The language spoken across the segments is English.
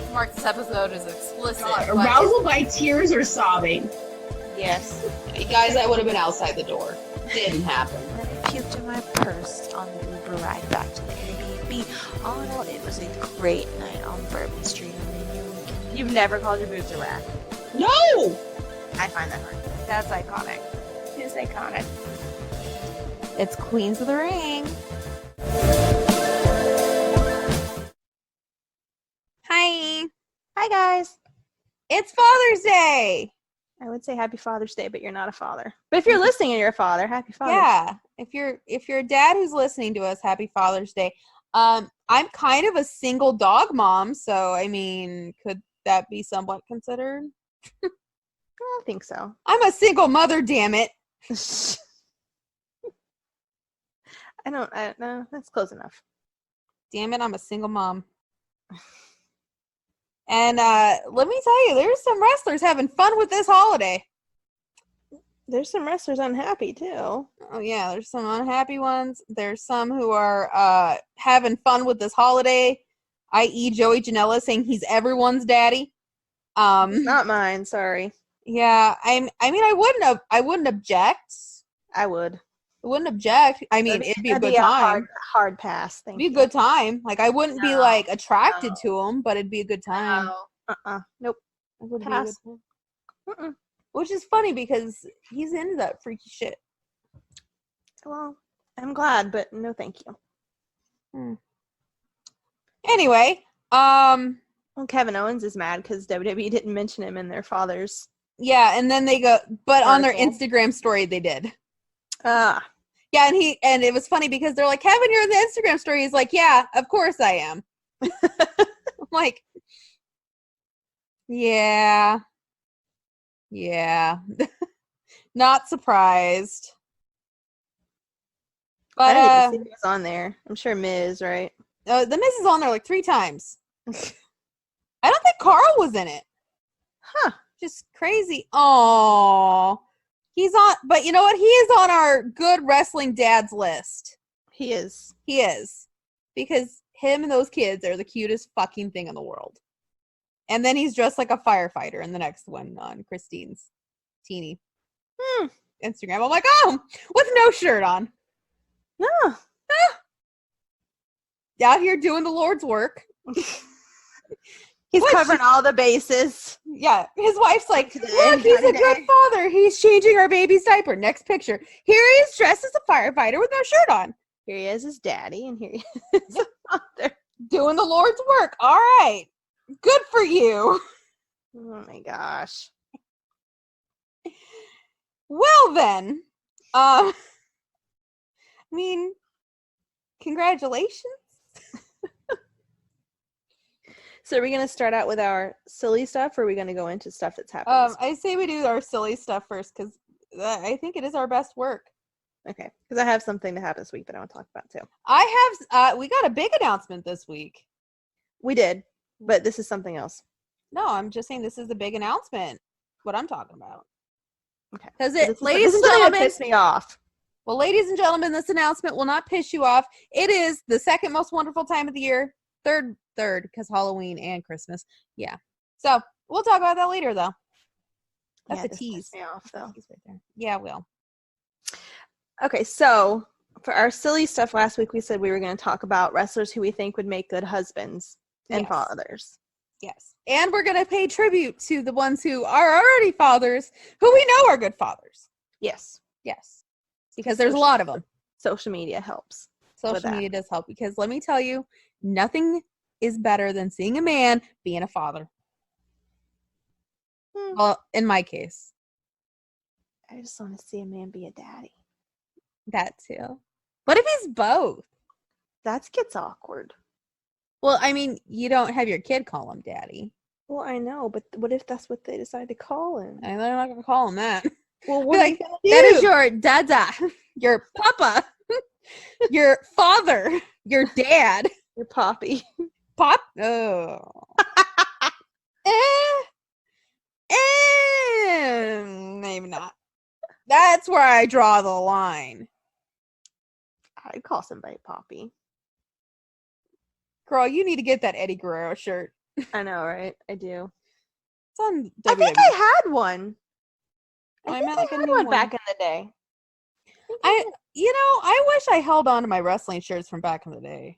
have to mark this episode as explicit. Arousal by tears or sobbing. Yes. Guys, I would have been outside the door. Didn't happen. And then I puked in my purse on the Uber ride back to the Airbnb. All in all, it was a great night on Bourbon Street. You've never called your boobs a rack. No! I find that hard. That's iconic. It's iconic. It's Queens of the Ring. Hi. Hi, guys. It's Father's Day. I would say Happy Father's Day, but you're not a father. But if you're listening and you're a father, Happy Father's Day. Yeah. If you're a dad who's listening to us, Happy Father's Day. I'm kind of a single dog mom, so I mean, could that be somewhat considered? I don't think so. I'm a single mother, damn it. I don't know. That's close enough. Damn it, I'm a single mom. And let me tell you, there's some wrestlers having fun with this holiday. There's some wrestlers unhappy, too. Oh, yeah, there's some unhappy ones. There's some who are having fun with this holiday, i.e. Joey Janela saying he's everyone's daddy. Not mine, sorry. Yeah, I wouldn't object. I would. I wouldn't object. I mean, it'd be a good time. Hard pass. It'd be a good time. Like, I wouldn't be, like, attracted to him, but it'd be a good time. Nope. It would Pass. be a good time. Which is funny because he's into that freaky shit. Well, I'm glad, but no thank you. Anyway, Well, Kevin Owens is mad because WWE didn't mention him in their father's. yeah, and then they go, but on their Article. Instagram story they did. Yeah, and it was funny because they're like, Kevin, you're in the Instagram story. He's like, yeah, of course I am. I'm like, yeah, not surprised. I But didn't even see he was on there. I'm sure Miz, right? the Miz is on there like 3 times. I don't think Carl was in it. Huh. Just crazy. Oh, he's on, but you know what? He is on our good wrestling dads list. He is. He is. Because him and those kids are the cutest fucking thing in the world. And then he's dressed like a firefighter in the next one on Christine's teeny Instagram. I'm like, oh, with no shirt on. No. Out here doing the Lord's work. He's covering all the bases. Yeah, his wife's like, Today, look, he's a today. good father. He's changing our baby's diaper. Next picture. Here he is dressed as a firefighter with no shirt on. Here he is, his daddy, and here he is. Father. Doing the Lord's work. All right. Good for you. Oh my gosh. Well then, I mean, congratulations. So are we going to start out with our silly stuff, or are we going to go into stuff that's happened? I say we do our silly stuff first because I think it is our best work. Okay, because I have something to happen this week that I want to talk about too. We got a big announcement this week. We did, but this is something else. No, I'm just saying this is a big announcement. What I'm talking about. Okay. Because Ladies and gentlemen, piss me off. Well, ladies and gentlemen, this announcement will not piss you off. It is the second most wonderful time of the year. Third, because Halloween and Christmas. Yeah. So we'll talk about that later, though. That's a tease. Piss me off, though. Right there. Yeah, we'll. Okay, so for our silly stuff last week, we said we were going to talk about wrestlers who we think would make good husbands and fathers. Yes. And we're going to pay tribute to the ones who are already fathers, who we know are good fathers. Yes. Yes. Because there's a lot of them. Social media helps. Social media does help because let me tell you, nothing is better than seeing a man being a father. Well, in my case. I just want to see a man be a daddy. That too. What if he's both? That gets awkward. Well, I mean, you don't have your kid call him daddy. Well, I know, but what if that's what they decide to call him? And they're not going to call him that. Well, what like, that is your dada, your papa, your father, your dad. Your poppy. Pop? Oh. Maybe not. That's where I draw the line. I'd call somebody poppy. Girl, you need to get that Eddie Guerrero shirt. I know, right? I do. It's on I think WWE. I had one. Oh, I think meant like a had new one one. back in the day. I wish I held on to my wrestling shirts from back in the day.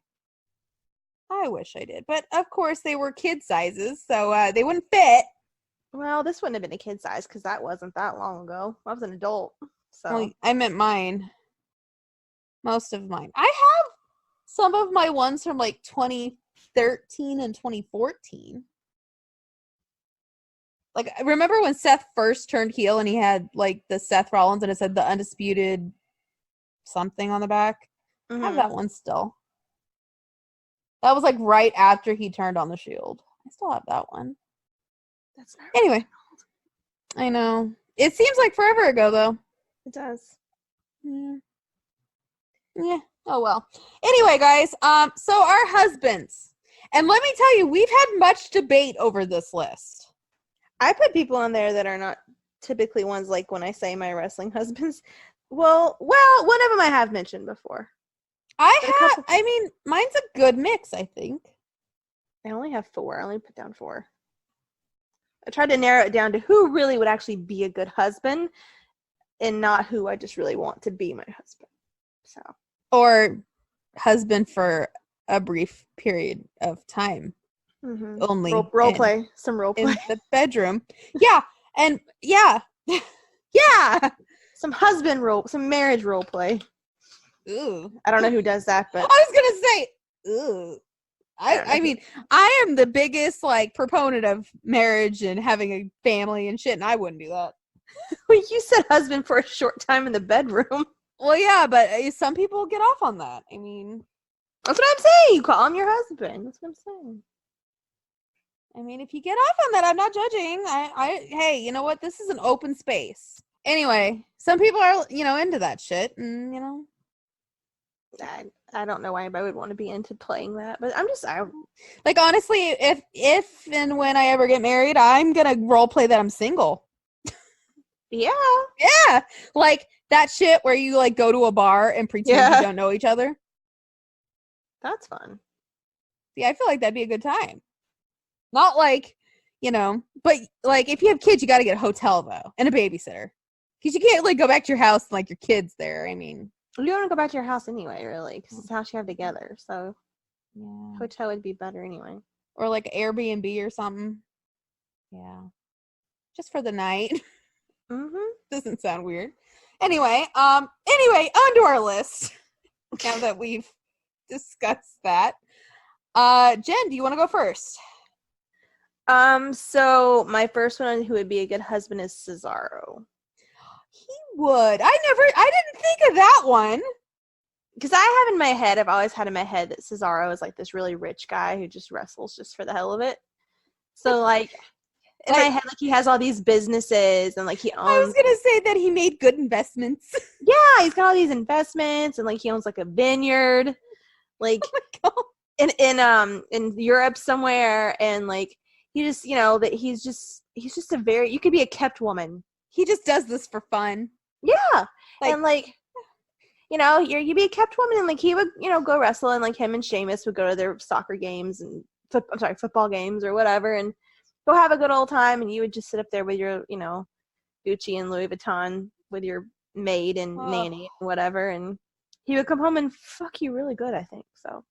I wish I did. But of course they were kid sizes, so they wouldn't fit. Well, this wouldn't have been a kid size because that wasn't that long ago. I was an adult. So Well, I meant mine. Most of mine. I have some of my ones from like 2013 and 2014. Like, I remember when Seth first turned heel and he had like the Seth Rollins and it said the Undisputed something on the back? I have that one still. That was like right after he turned on the Shield. I still have that one. that's not Anyway, I know. It seems like forever ago though. it does. Yeah. Oh well. Anyway, guys, so our husbands. And let me tell you, we've had much debate over this list. I put people on there that are not typically ones like when I say my wrestling husbands. Well, one of them I have mentioned before. I mean, mine's a good mix, I think. I only have 4. I only put down 4. I tried to narrow it down to who really would actually be a good husband and not who I just really want to be my husband. So, Or husband for a brief period of time. Only role play, some role in play, the bedroom. Yeah, and yeah. Yeah. some marriage role play. Ooh. I don't know who does that, but I was going to say ooh. I mean, I am the biggest like proponent of marriage and having a family and shit, and I wouldn't do that. well, you said husband for a short time in the bedroom. Well, yeah, but some people get off on that. I mean, That's what I'm saying. You call him your husband. That's what I'm saying. I mean, if you get off on that, I'm not judging. Hey, you know what? This is an open space. Anyway, some people are, into that shit, and I don't know why anybody would want to be into playing that, but like honestly, if and when I ever get married, I'm gonna role play that I'm single. yeah, like that shit where you like go to a bar and pretend you don't know each other. That's fun. Yeah, I feel like that'd be a good time. Not like, but like if you have kids, you got to get a hotel though and a babysitter because you can't like go back to your house and like your kids there. I mean, you don't want to go back to your house anyway, really, because it's the house you have together. So, yeah, hotel would be better anyway, or like Airbnb or something. Yeah, just for the night. Doesn't sound weird. Anyway, on to our list. Now that we've discussed that, Jen, do you want to go first? So my first one who would be a good husband is Cesaro. He would. I didn't think of that one. Because I've always had in my head that Cesaro is like this really rich guy who just wrestles just for the hell of it. So like in my head, like he has all these businesses and like he owns. I was gonna say that he made good investments. Yeah, he's got all these investments and like he owns like a vineyard, like in Europe somewhere, and like he just that he's just you could be a kept woman. He just does this for fun. Yeah, and like you'd be a kept woman, and like he would go wrestle, and like him and Sheamus would go to their soccer games and football games or whatever, and go have a good old time, and you would just sit up there with your Gucci and Louis Vuitton with your maid and nanny and whatever, and he would come home and fuck you really good, I think. So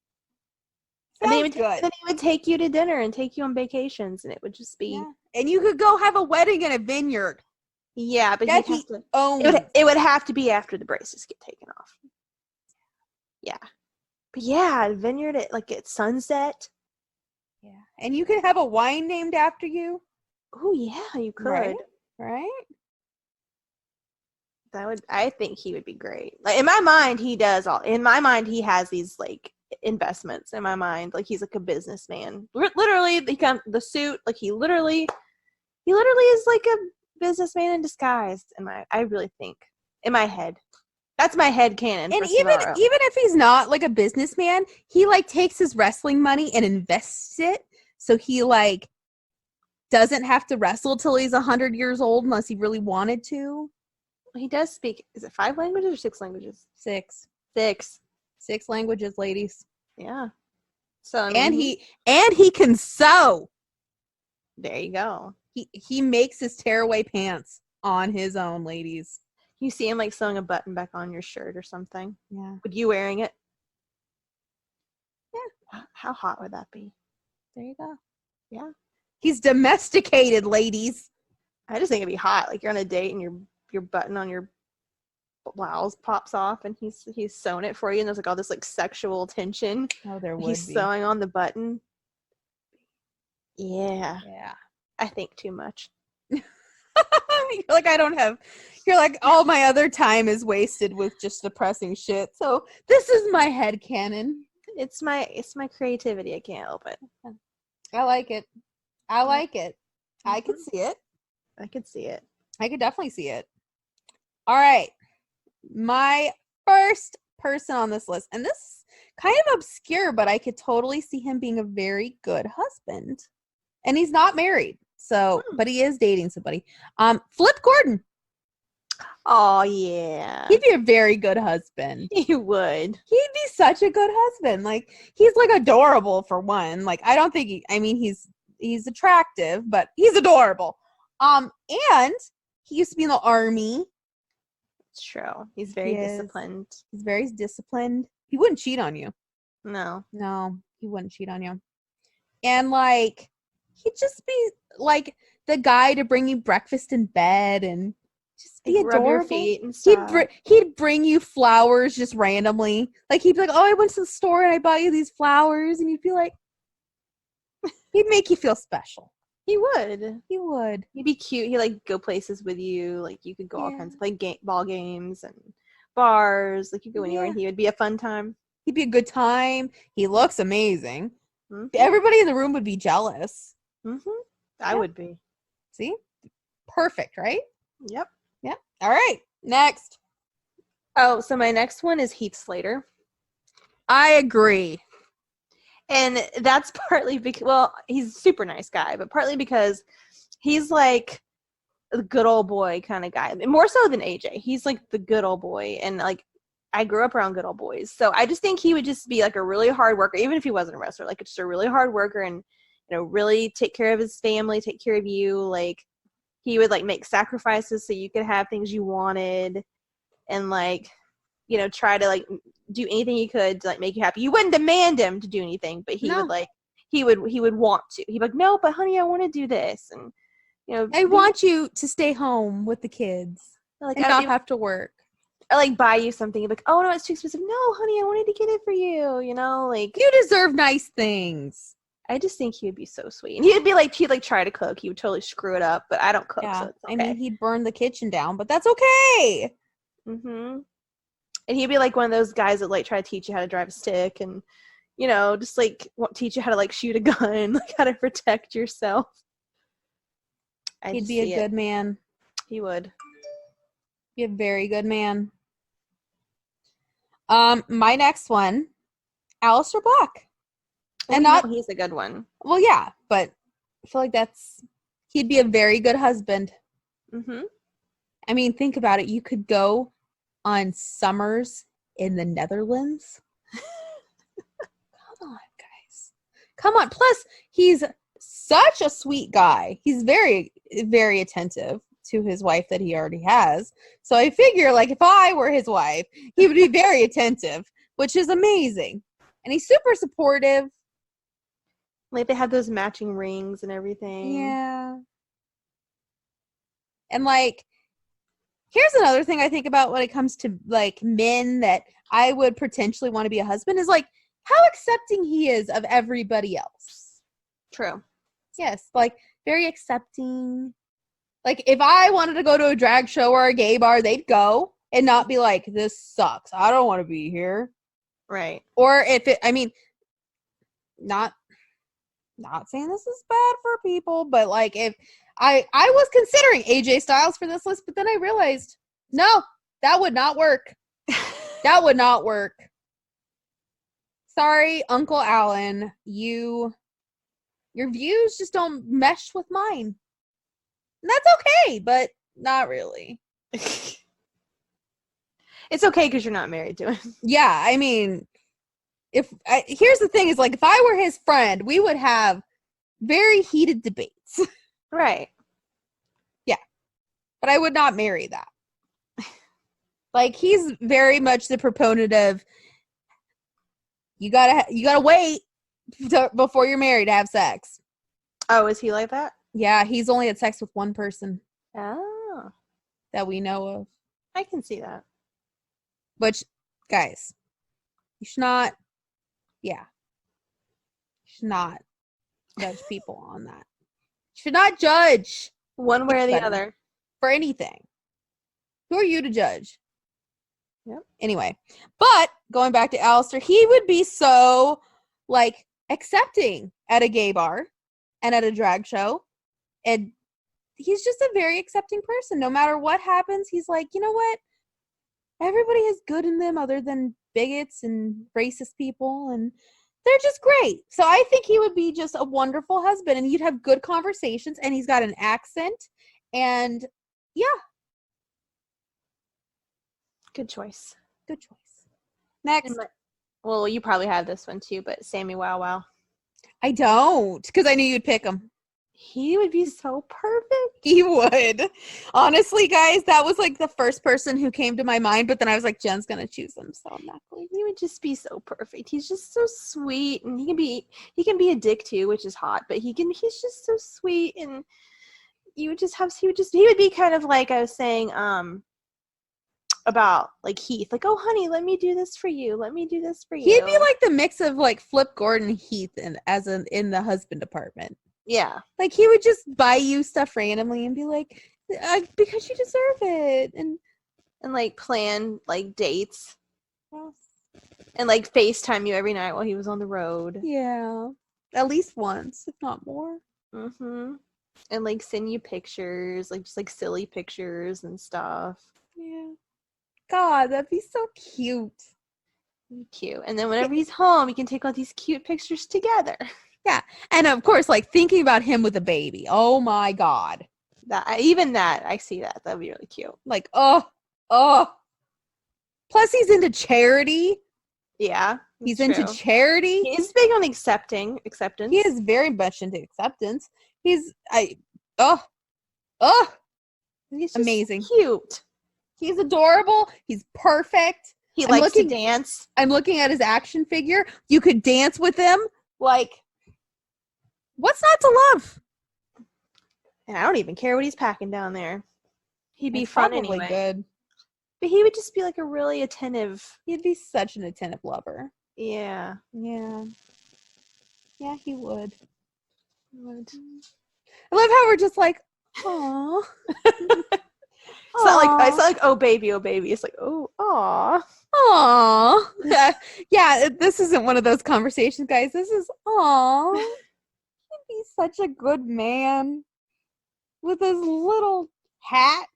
and then he would take you to dinner and take you on vacations, and it would just be and you could go have a wedding in a vineyard. Yeah, but it would have to be after the braces get taken off. Yeah, but yeah, vineyard at sunset. Yeah, and you could have a wine named after you. Oh yeah, you could. Right? I think he would be great. Like in my mind, he does all. In my mind, he has these like investments. In my mind, like he's like a businessman. Literally, the suit. Like he literally is like a businessman in disguise. I really think in my head. That's my head canon. And even if he's not like a businessman, he like takes his wrestling money and invests it, so he like doesn't have to wrestle till he's 100 years old unless he really wanted to. He does speak. Is it 5 languages or 6 languages? 6. 6 languages, ladies. Yeah. So and he can sew. There you go. He makes his tearaway pants on his own, ladies. You see him like sewing a button back on your shirt or something. Yeah. Would you wearing it? Yeah. How hot would that be? There you go. Yeah. He's domesticated, ladies. I just think it'd be hot. Like you're on a date and your button on your blouse pops off and he's sewing it for you and there's like all this like sexual tension. Oh, there would He's be. sewing on the button. Yeah. Yeah. I think too much. You're like, you're like, all my other time is wasted with just depressing shit. So this is my headcanon. It's my creativity. I can't help it. I like it. I like it. I could see it. I could see it. I could definitely see it. All right. My first person on this list, and this is kind of obscure, but I could totally see him being a very good husband. And he's not married. So, but he is dating somebody. Flip Gordon. Oh yeah. He'd be a very good husband. He would. He'd be such a good husband. Like, he's like adorable for one. Like, I don't think he's attractive, but he's adorable. And he used to be in the army. It's true. He's very disciplined. He's very disciplined. He wouldn't cheat on you. No, he wouldn't cheat on you. And like, he'd just be like the guy to bring you breakfast in bed and just be like, adorable. rub your feet and stuff. He'd bring you flowers just randomly. Like, he'd be like, "Oh, I went to the store and I bought you these flowers," and you'd be like, he'd make you feel special. He would. He would. He'd be cute. He'd like go places with you. Like you could go all kinds of ball games and bars. Like you go anywhere and he would be a fun time. He'd be a good time. He looks amazing. Mm-hmm. Everybody in the room would be jealous. Mm-hmm. I would be. See? Perfect, right? Yep. Yep. All right. Next. Oh, so my next one is Heath Slater. I agree. And that's partly because, well, he's a super nice guy, but partly because he's like a good old boy kind of guy. More so than AJ. He's like the good old boy. And like, I grew up around good old boys. So I just think he would just be like a really hard worker, even if he wasn't a wrestler, like just a really hard worker and, you know, really take care of his family, take care of you. Like, he would like make sacrifices so you could have things you wanted and like, you know, try to like do anything he could to like make you happy. You wouldn't demand him to do anything, but he would like, he would want to. He'd be like, "No, but honey, I want to do this." And, you know, I want you to stay home with the kids like, and not have to work. Or like buy you something. You'd be like, "Oh no, it's too expensive." "No, honey, I wanted to get it for you." You know, like, you deserve nice things. I just think he would be so sweet. And he'd like try to cook. He would totally screw it up, but I don't cook, so it's okay. I mean, he'd burn the kitchen down, but that's okay. Mm-hmm. And he'd be like one of those guys that like try to teach you how to drive a stick and, you know, just like teach you how to like shoot a gun, like how to protect yourself. He'd be a good man. He would. Be a very good man. My next one, Aleister Black. And not he's a good one. Well, yeah, but I feel like he'd be a very good husband. Mm-hmm. I mean, think about it. You could go on summers in the Netherlands. Come on, guys. Come on. Plus, he's such a sweet guy. He's very, very attentive to his wife that he already has. So I figure, like, if I were his wife, he would be very attentive, which is amazing. And he's super supportive. Like, they have those matching rings and everything. Yeah. And, like, here's another thing I think about when it comes to, like, men that I would potentially want to be a husband is, like, how accepting he is of everybody else. True. Yes, like, very accepting. Like, if I wanted to go to a drag show or a gay bar, they'd go and not be like, "This sucks. I don't want to be here." Right. Or if it, I mean, not saying this is bad for people, but, like, if I was considering AJ Styles for this list, but then I realized, no, that would not work. That would not work. Sorry, Uncle Alan, your views just don't mesh with mine. And that's okay, but not really. It's okay because you're not married to him. Yeah, I mean, here's the thing is, like, if I were his friend, we would have very heated debates. Right. But I would not marry that. Like, he's very much the proponent of you gotta wait before you're married to have sex. Oh, is he like that? Yeah, he's only had sex with one person Oh, that we know of. I can see that. Which, guys, you should not judge people on that. You should not judge One way or the anybody other. for anything. Who are you to judge? Yep. Anyway, but going back to Alistair, he would be so like accepting at a gay bar and at a drag show. And he's just a very accepting person. No matter what happens, he's like, you know what? Everybody has good in them other than bigots and racist people, and they're just great. So I think he would be just a wonderful husband, and you'd have good conversations, and he's got an accent, and yeah. Good choice. Good choice. Next. Well, you probably have this one too, but Sammy Wow Wow. I don't, because I knew you'd pick him. He would be so perfect. He would. Honestly, guys, that was like the first person who came to my mind, but then I was like, Jen's going to choose him, so I'm not going. He would just be so perfect. He's just so sweet, and he can be a dick too, which is hot, but he's just so sweet, and he would be kind of like I was saying, about like Heath, like, oh honey, let me do this for you. He'd be like the mix of like Flip Gordon and Heath in the husband department. Yeah. Like, he would just buy you stuff randomly and be like, because you deserve it. And like plan like dates. And like FaceTime you every night while he was on the road. Yeah. At least once, if not more. Mm-hmm. And like send you pictures, like just like silly pictures and stuff. Yeah. God, that'd be so cute. Cute. And then whenever he's home, you can take all these cute pictures together. Yeah. And of course, like thinking about him with a baby. Oh my God. I see that. That'd be really cute. Like, oh. Plus, he's into charity. Yeah. He's into charity. He's big on acceptance. He is very much into acceptance. He's just amazing. Cute. He's adorable. He's perfect. He likes to dance. I'm looking at his action figure. You could dance with him. Like, what's not to love? And I don't even care what he's packing down there. He'd be It's fun probably anyway. Good. But he would just be like a really attentive. He'd be such an attentive lover. Yeah. Yeah. Yeah, he would. I love how we're just like, aw. It's not like, oh baby. It's like, oh, aw. Aw. Yeah, this isn't one of those conversations, guys. This is, aw. He'd be such a good man. With his little hat.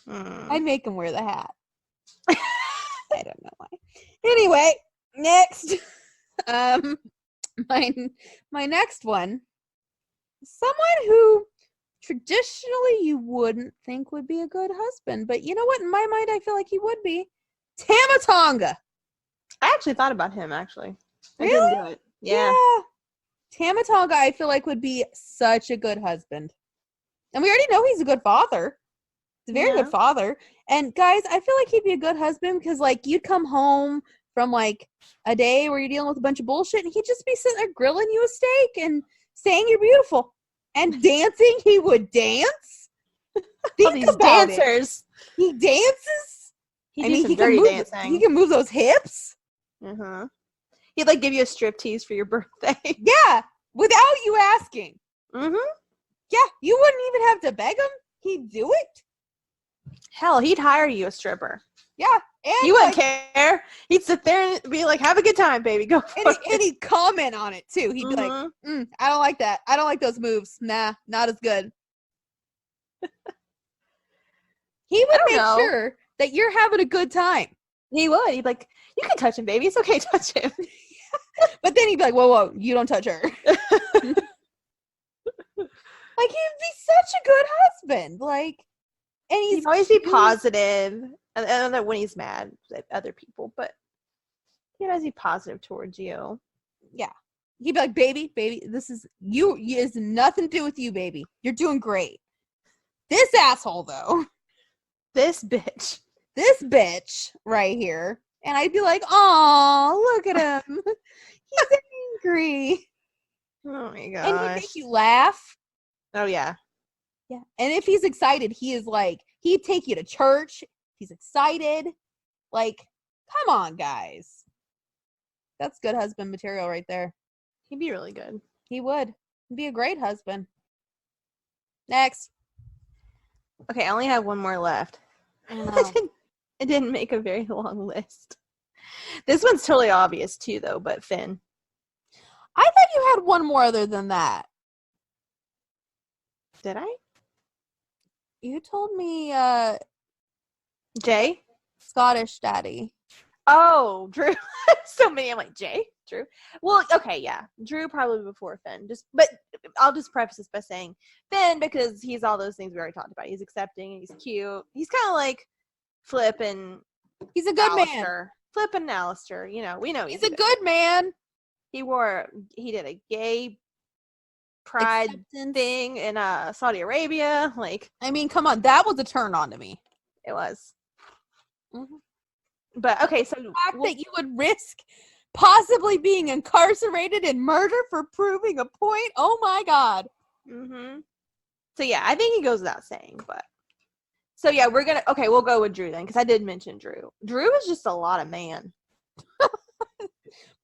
I'd make him wear the hat. I don't know why. Anyway, next. My next one. Someone who traditionally you wouldn't think would be a good husband, but you know what? In my mind, I feel like he would be. Tama Tonga. I actually thought about him, actually. Really? I didn't do it. Yeah. Tama Tonga, I feel like, would be such a good husband. And we already know he's a good father. He's a very good father. And guys, I feel like he'd be a good husband because, like, you'd come home from, like, a day where you're dealing with a bunch of bullshit, and he'd just be sitting there grilling you a steak and saying you're beautiful. And dancing, he would dance. Think about dancers. It. He dances. He can move those hips. Uh-huh. He'd like give you a striptease for your birthday. Yeah, without you asking. Mm-hmm. Yeah, you wouldn't even have to beg him. He'd do it. Hell, he'd hire you a stripper. Yeah, and he wouldn't care. He'd sit there and be like, "Have a good time, baby. Go for it." And he'd comment on it too. He'd be like, "I don't like that. I don't like those moves. Nah, not as good." He would make sure that you're having a good time. He would. He'd be like, "You can touch him, baby. It's okay, touch him." But then he'd be like, "Whoa, you don't touch her." Like, he'd be such a good husband. Like, and he'd always be positive. And when he's mad at other people, but he'd always be positive towards you. Yeah. He'd be like, baby, this is you. It's nothing to do with you, baby. You're doing great. This asshole, though. This bitch. This bitch right here. And I'd be like, oh, look at him. He's angry. Oh my And gosh. he'd make you laugh. Oh yeah. Yeah. And if he's excited, he is like, he'd take you to church. He's excited. Like, come on, guys. That's good husband material right there. He'd be really good. He would. He'd be a great husband. Next. Okay, I only have one more left. I didn't make a very long list. This one's totally obvious too, though, but Finn. I thought you had one more other than that. Did I? You told me Jay? Scottish daddy. Oh, Drew. So many. I'm like, Jay? Drew? Well, okay, yeah. Drew probably before Finn. But I'll just preface this by saying Finn because he's all those things we already talked about. He's accepting and he's cute. He's kind of like Flip and He's a good man. Alistair. Flip and Alistair. You know, we know He's a good man. He did a gay pride Acceptance. thing in Saudi Arabia. Like, I mean, come on. That was a turn on to me. it was. Mm-hmm. But okay, so The fact that you would risk possibly being incarcerated and murder for proving a point. Oh my God. mm-hmm. So yeah, I think he goes without saying, but so yeah, we'll go with Drew then, because I did mention Drew. Drew is just a lot of man.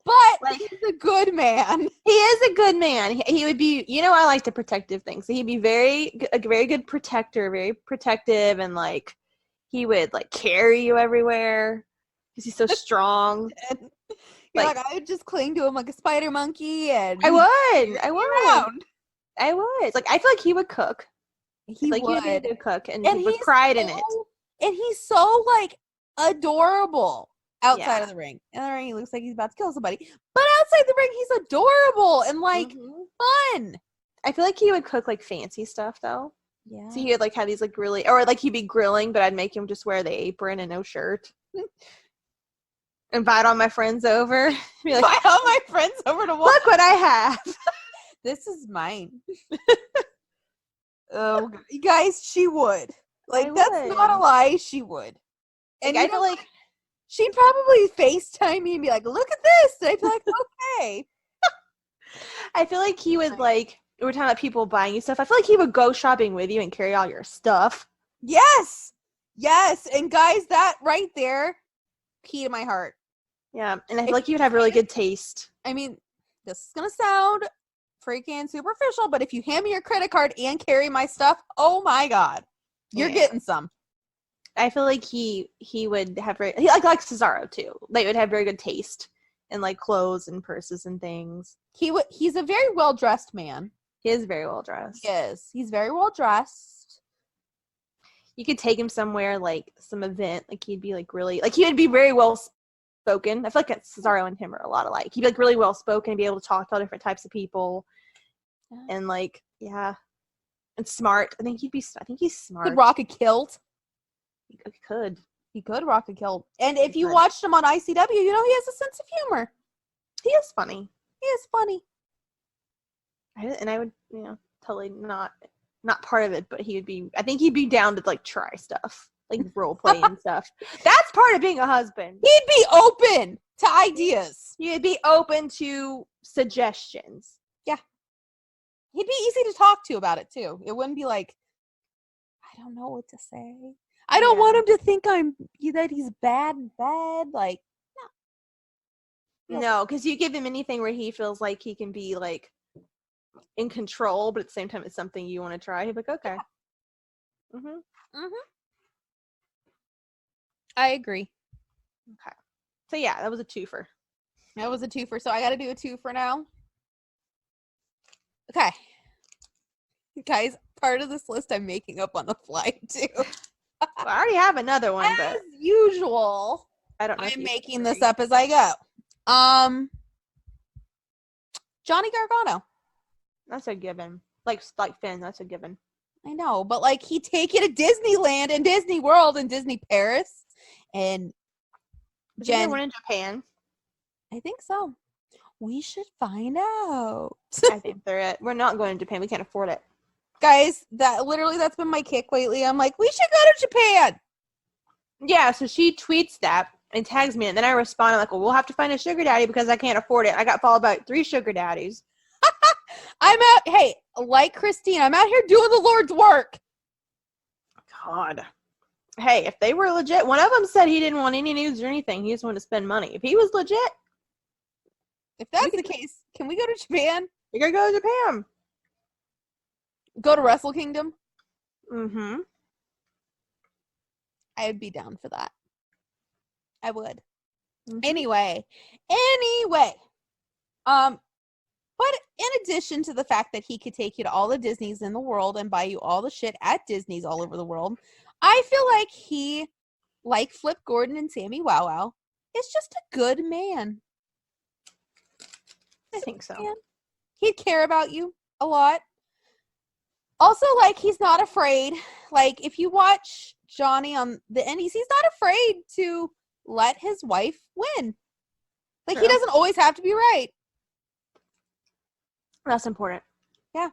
But Like- he's a good man. He is a good man. He would be, I like the protective thing. So he'd be a very good protector, very protective, and like he would like carry you everywhere because he's so strong. You're Like- like, I would just cling to him like a spider monkey, and I would. around. I would. Like, I feel like he would cook. He Like, would. he'd be a good cook and And with he's pride in it. And he's so like adorable outside Yeah. of the ring. In the ring, he looks like he's about to kill somebody. But outside the ring, he's adorable and like Mhm. fun. I feel like he would cook like fancy stuff though. Yeah. So he would like have these like really, or like he'd be grilling, but I'd make him just wear the apron and no shirt. Invite all my friends over. Be like, Invite all my friends over to watch. look what I have. This is mine. Oh, you guys, she would. Like, I that's would. not a lie. She would. And I you feel know like what? She'd probably FaceTime me and be like, look at this. And I'd be like, okay. he would like, we're talking about people buying you stuff. I feel like he would go shopping with you and carry all your stuff. Yes. Yes. And guys, that right there, key to my heart. Yeah. And I feel like he would have really good taste. I mean, this is going to sound freaking superficial, but if you hand me your credit card and carry my stuff, oh my God, you're Yeah. getting some. I feel like he would have he like Cesaro too. They would have very good taste in like clothes and purses and things. He's a very well-dressed man. He is very well dressed. Yes. He's very well-dressed. You could take him somewhere like some event, like he'd be like really like he would be very well spoken. I feel like Cesaro and him are a lot alike. He'd be like really well spoken and be able to talk to all different types of people. Yeah. And like, yeah. And smart. I think he's smart. Could rock a kilt. He could. He could rock a kilt. And if He you could. watched him on ICW, you know he has a sense of humor. He is funny. He is funny. I would, totally not part of it, but I think he'd be down to like try stuff, like role play and stuff. That's part of being a husband. He'd be open to ideas. You'd be open to suggestions. He'd be easy to talk to about it too. It wouldn't be like, I don't know what to say. I don't Yeah. want him to think that he's bad in bed. Like, Yeah. No, because you give him anything where he feels like he can be like in control, but at the same time it's something you want to try. He'd be like, okay. I agree. Okay. So yeah, that was a twofer. That was a twofer. So I got to do a twofer now. Okay. Guys, part of this list I'm making up on the fly too. Well, I already have another one, As but usual, I don't know. if I'm you making agree. this up as I go. Johnny Gargano. That's a given. Like Finn, that's a given. I know, but like he'd take you to Disneyland and Disney World and Disney Paris. And Isn't there Jen, one in Japan? I think so. We should find out. I think they're it. We're not going to Japan. We can't afford it. Guys, that's been my kick lately. I'm like, we should go to Japan. Yeah, so she tweets that and tags me, and then I respond, I'm like, well, we'll have to find a sugar daddy because I can't afford it. I got followed by 3 sugar daddies. I'm out, hey, like Christine, I'm out here doing the Lord's work. God. Hey, if they were legit, one of them said he didn't want any news or anything. He just wanted to spend money. If he was legit, If that's the case, can we go to Japan? we gotta go to Japan. Go to Wrestle Kingdom? Mm-hmm. I'd be down for that. I would. Mm-hmm. Anyway. But in addition to the fact that he could take you to all the Disneys in the world and buy you all the shit at Disney's all over the world, I feel like he, like Flip Gordon and Sammy Wow Wow, is just a good man. I think so. Man. He'd care about you a lot. Also, like, he's not afraid. Like, if you watch Johnny on the Indies, he's not afraid to let his wife win. Like, he doesn't always have to be right. That's important. Yeah.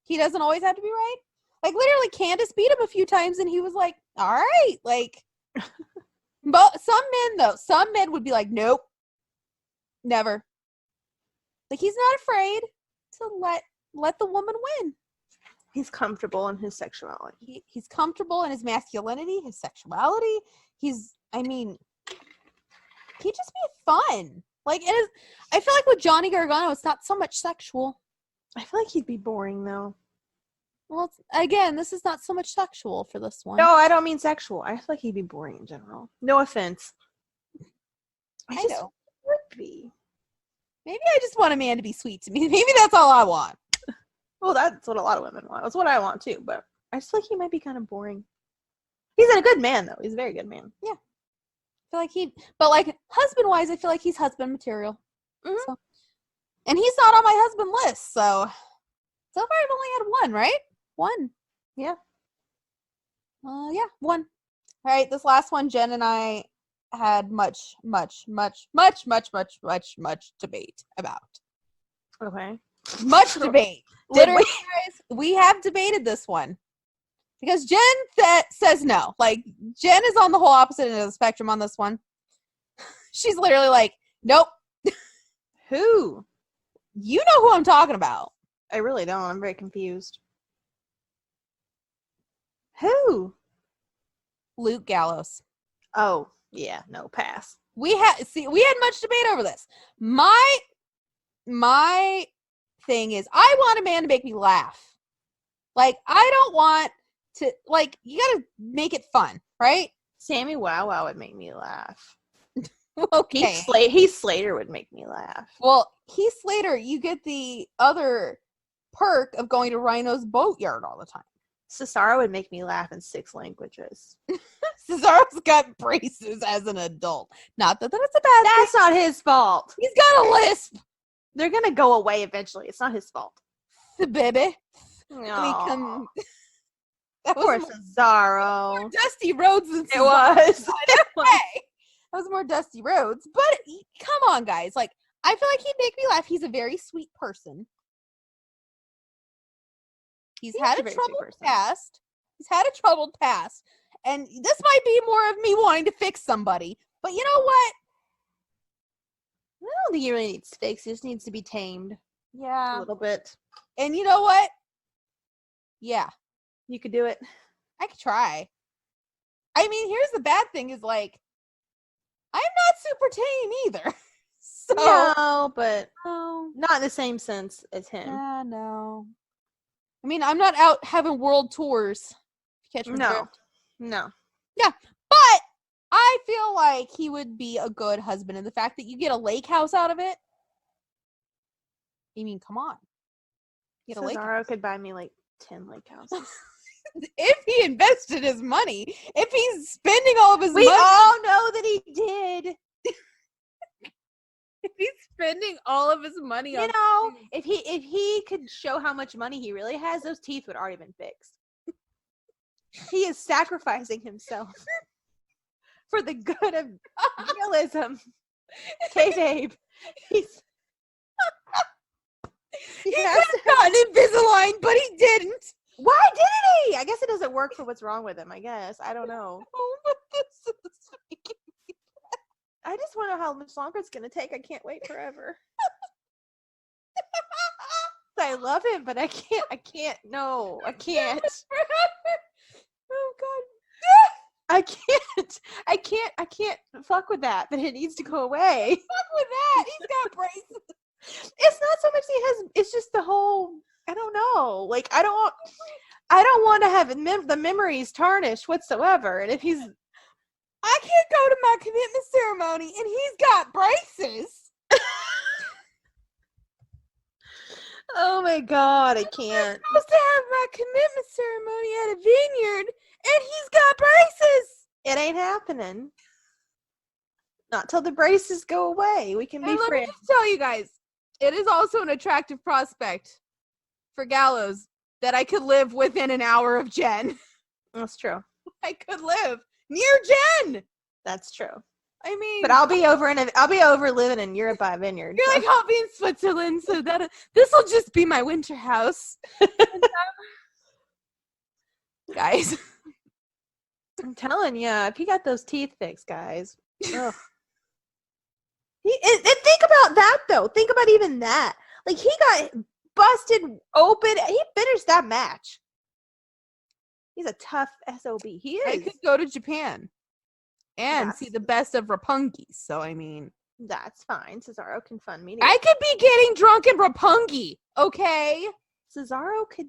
He doesn't always have to be right. Like, literally, Candace beat him a few times, and he was like, all right. Like, but some men would be like, nope. Never. Like, he's not afraid to let the woman win. He's comfortable in his sexuality. He's comfortable in his masculinity, his sexuality. He'd just be fun. Like, I feel like with Johnny Gargano, it's not so much sexual. I feel like he'd be boring, though. Well, again, this is not so much sexual for this one. No, I don't mean sexual. I feel like he'd be boring in general. No offense. I just know. would be. Maybe I just want a man to be sweet to me. Maybe that's all I want. Well, that's what a lot of women want. That's what I want, too. But I just feel like he might be kind of boring. He's a good man, though. He's a very good man. Yeah. I feel like but like husband-wise, I feel like he's husband material. Mm-hmm. So, and he's not on my husband list, so far I've only had one, right? One. Yeah. Yeah, one. All right, this last one, Jen and I had much debate about. Okay. Much debate. Literally, guys, we have debated this one. Because Jen says no. Like, Jen is on the whole opposite end of the spectrum on this one. She's literally like, nope. Who? You know who I'm talking about. I really don't. I'm very confused. Who? Luke Gallows. Oh, yeah. No, pass. We had much debate over this. My thing is, I want a man to make me laugh. Like, I don't want to, like, you gotta make it fun, right? Sammy Wow Wow would make me laugh. Okay. Heath Slater would make me laugh. Well, Heath Slater, you get the other perk of going to Rhino's boatyard all the time. Cesaro would make me laugh in 6 languages. Cesaro's got braces as an adult. Not that that's a bad thing. That's not his fault. He's got a lisp. They're gonna go away eventually. It's not his fault. The baby. No. That Poor was Cesaro. more Dusty Rhodes than It was. Hey, that was more Dusty Rhodes. But come on, guys. Like, I feel like he'd make me laugh. He's a very sweet person. He's had a troubled past. He's had a troubled past. And this might be more of me wanting to fix somebody. But you know what? I don't think he really needs to fix. He just needs to be tamed. Yeah. A little bit. And you know what? Yeah. You could do it. I could try. I mean, here's the bad thing is, like, I'm not super tame either. So, No, but no. not in the same sense as him. Yeah, no. I mean, I'm not out having world tours. Catch my drift. No. Yeah, but I feel like he would be a good husband, and the fact that you get a lake house out of it. I mean, come on. Get a lake Cesaro house. could buy me like 10 lake houses. If he invested his money, if he's spending all of his money. We all know that he did. If he's spending all of his money on, You know, if he could show how much money he really has, those teeth would already been fixed. He is sacrificing himself for the good of realism. Kayfabe. He He could has have gotten Invisalign, but he didn't. Why didn't he? I guess it doesn't work for what's wrong with him. I guess I don't know. Oh, but this is making I just want to know how much longer it's gonna take. I can't wait forever. I love him, but I can't. I can't. No, I can't. Oh God. I can't. I can't fuck with that. But it needs to go away. Fuck with that. He's got braces. It's not so much he has. It's just the whole. I don't know. Like I don't want to have the memories tarnished whatsoever. And if he's, I can't go to my commitment ceremony and he's got braces. oh my God, I can't. I'm supposed to have my commitment ceremony at a vineyard and he's got braces. It ain't happening. Not till the braces go away. We can be And let me friends. just tell you guys, it is also an attractive prospect for Gallows that I could live within an hour of Jen. That's true. I could live near Jen. That's true. I mean, But I'll be over living in Europe by a vineyard. you're so- like, I'll be in Switzerland, so that this will just be my winter house. Guys, I'm telling you, if he got those teeth fixed, guys. Ugh. And think about that though. Think about even that. Like he got busted open. He finished that match. He's a tough SOB. He I is. could go to Japan and Yes. see the best of Roppongi. So I mean, That's fine. Cesaro can fund me. I could be getting drunk in Roppongi. Okay, Cesaro could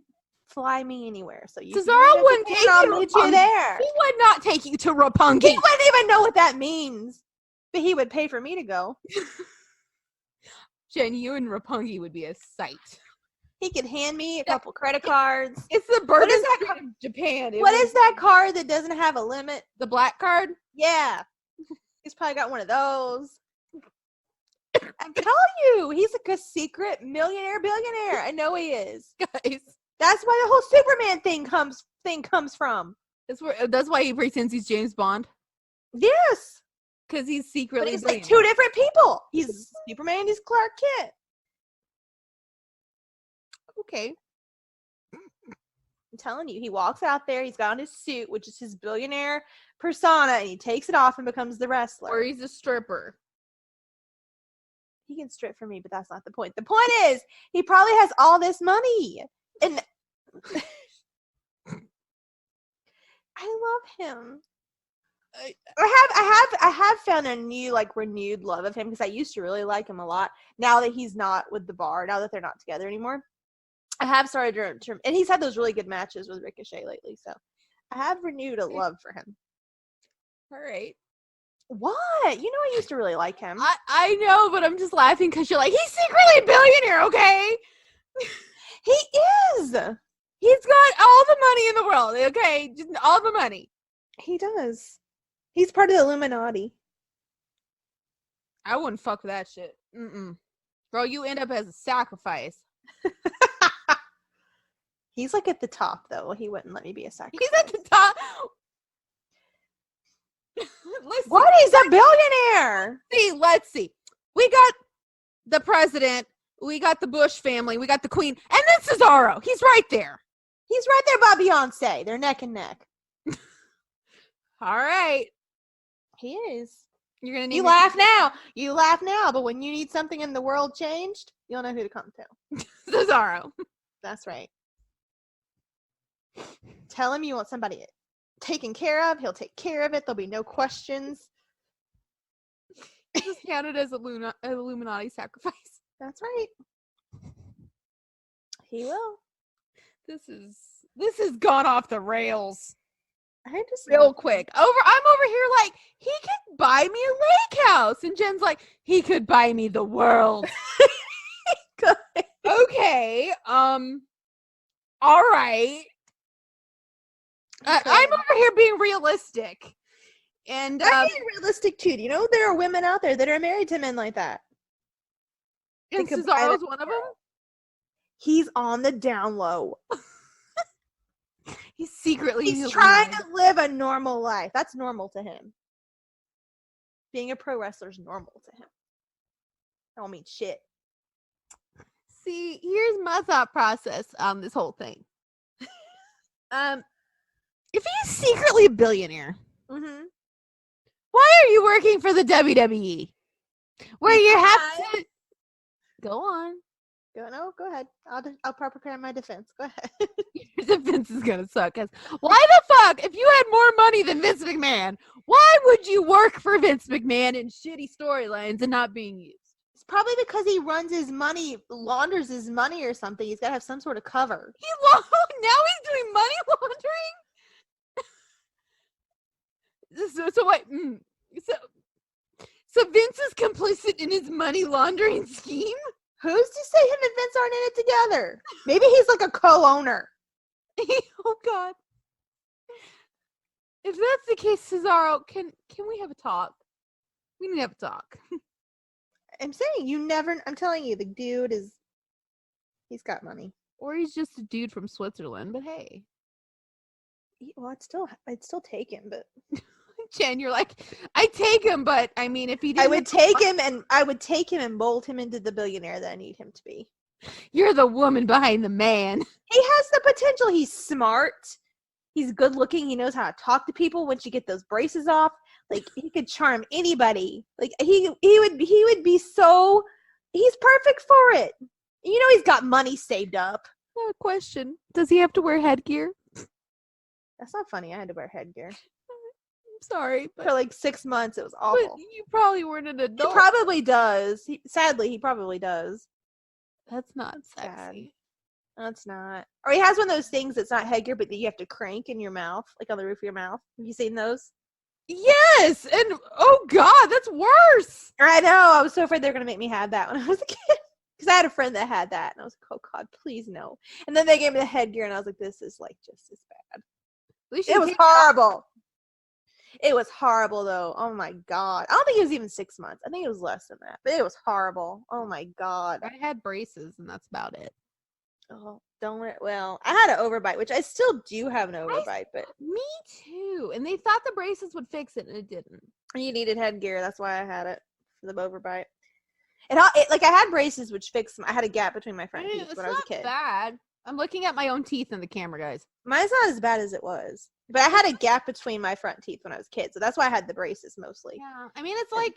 fly me anywhere. So you Cesaro wouldn't take I'll you to meet you Roppongi. there. He would not take you to Roppongi. He wouldn't even know what that means. But he would pay for me to go. Jen, you and Roppongi would be a sight. He could hand me a couple credit cards. It's the Bourbon is that Street of Japan. What is that card that doesn't have a limit? The black card? Yeah. He's probably got one of those. I'm telling you, he's like a secret billionaire. I know he is. Guys, That's why the whole Superman thing comes from. that's why he pretends he's James Bond. Yes. Because he's But secretly he's like brilliant. two different people. He's Superman, he's Clark Kent. Okay. I'm telling you, he walks out there, he's got on his suit, which is his billionaire persona, and he takes it off and becomes the wrestler. Or he's a stripper. He can strip for me, but that's not the point. The point is, he probably has all this money. And I love him. I have found a new, like, renewed love of him because I used to really like him a lot. Now that he's not with the Bar, now that they're not together anymore, I have started to, and he's had those really good matches with Ricochet lately. So I have renewed a love for him. All right. What? You know, I used to really like him. I know, but I'm just laughing because you're like, he's secretly a billionaire, okay? He is. He's got all the money in the world, okay? Just all the money. He does. He's part of the Illuminati. I wouldn't fuck with that shit. Girl, you end up as a sacrifice. He's like at the top, though. He wouldn't let me be a sacrifice. He's at the top. What? He's a billionaire. Let's see. We got the president. We got the Bush family. We got the queen. And then Cesaro. He's right there. He's right there by Beyonce. They're neck and neck. All right. He is. You're going to need You laugh now. You laugh now. But when you need something in the world changed, you'll know who to come to. Cesaro. That's right. Tell him you want somebody taken care of. He'll take care of it. There'll be no questions. Just counted as an Illuminati sacrifice. That's right. He will. This has gone off the rails I just real quick. I'm over here like, he could buy me a lake house. And Jen's like, he could buy me the world. Okay. All right. I'm over here being realistic. And I'm being realistic too. Do you know there are women out there that are married to men like that? and could buy Cesaro's the one of them. He's on the down low. He's secretly He's trying to live a normal life. That's normal to him. Being a pro wrestler is normal to him. I don't mean shit. See, here's my thought process on this whole thing. If he's secretly a billionaire, Mm-hmm. why are you working for the WWE? Where you have to go on. Go ahead. I'll prepare my defense. Go ahead. Your defense is gonna suck. 'Cause why the fuck, if you had more money than Vince McMahon, why would you work for Vince McMahon in shitty storylines and not being used? It's probably because he runs his money, launders his money or something. He's got to have some sort of cover. Now he's doing money laundering. So what? So Vince is complicit in his money laundering scheme. Who's to say him and Vince aren't in it together? Maybe he's like a co-owner. Oh God! If that's the case, Cesaro, can we have a talk? We need to have a talk. I'm saying I'm telling you, the dude he's got money. Or he's just a dude from Switzerland. But hey, Well, I'd still take him, but Jen, you're like, I take him, but I mean, if he didn't, I would take him and mold him into the billionaire that I need him to be. You're the woman behind the man. He has the potential. He's smart. He's good looking. He knows how to talk to people once you get those braces off. Like, he could charm anybody. Like, he would be so, he's perfect for it. You know, he's got money saved up. Question: does he have to wear headgear? That's not funny. I had to wear headgear I'm sorry, but for like 6 months. It was awful. But you probably weren't an He adult. probably does. Sadly, he probably does. That's not Sad. sexy. No, it's not. Or he has one of those things that's not headgear, but that you have to crank in your mouth, like on the roof of your mouth. Have you seen those? Yes, and oh God, that's worse. I know. I was so afraid they were going to make me have that when I was a kid. Because I had a friend that had that, and I was like, oh God, please no. And then they gave me the headgear, and I was like, this is like just as bad. It was horrible. It was horrible, though. Oh my God. I don't think it was even 6 months. I think it was less than that. But it was horrible. Oh my God. I had braces, and that's about it. Oh, well, I had an overbite, which I still do have an overbite, but Me too. And they thought the braces would fix it, and it didn't. you needed headgear. That's why I had it for the overbite. Like I had braces, which fixed. I had a gap between my front teeth when I was a kid. It's not bad. I'm looking at my own teeth in the camera, guys. Mine's not as bad as it was, but I had a gap between my front teeth when I was a kid, so that's why I had the braces mostly. Yeah, I mean, it's like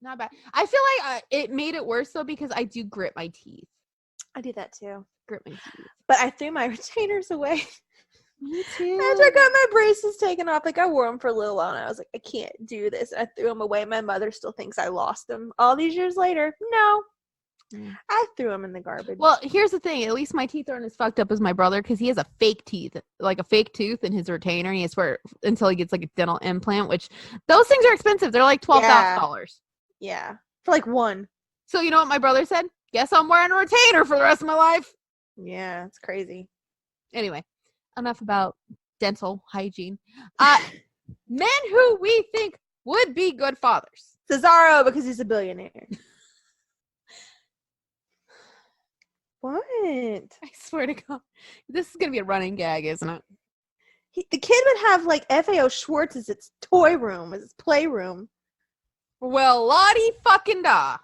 not bad. I feel like it made it worse though because I do grit my teeth. I do that too. Grit my teeth. But I threw my retainers away. Me too. After I got my braces taken off, like I wore them for a little while, and I was like, I can't do this. I threw them away. My mother still thinks I lost them all these years later. No, I threw them in the garbage. Well, here's the thing. At least my teeth aren't as fucked up as my brother because he has a fake teeth, like a fake tooth in his retainer. He has until he gets like a dental implant, which those things are expensive. They're like $12,000. Yeah, for like one. So you know what my brother said? Guess I'm wearing a retainer for the rest of my life. Yeah, it's crazy. Anyway, enough about dental hygiene. Men who we think would be good fathers. Cesaro, because he's a billionaire. What? I swear to God. This is going to be a running gag, isn't it? The kid would have like FAO Schwartz as its toy room, as its playroom. Well, Lottie fucking da.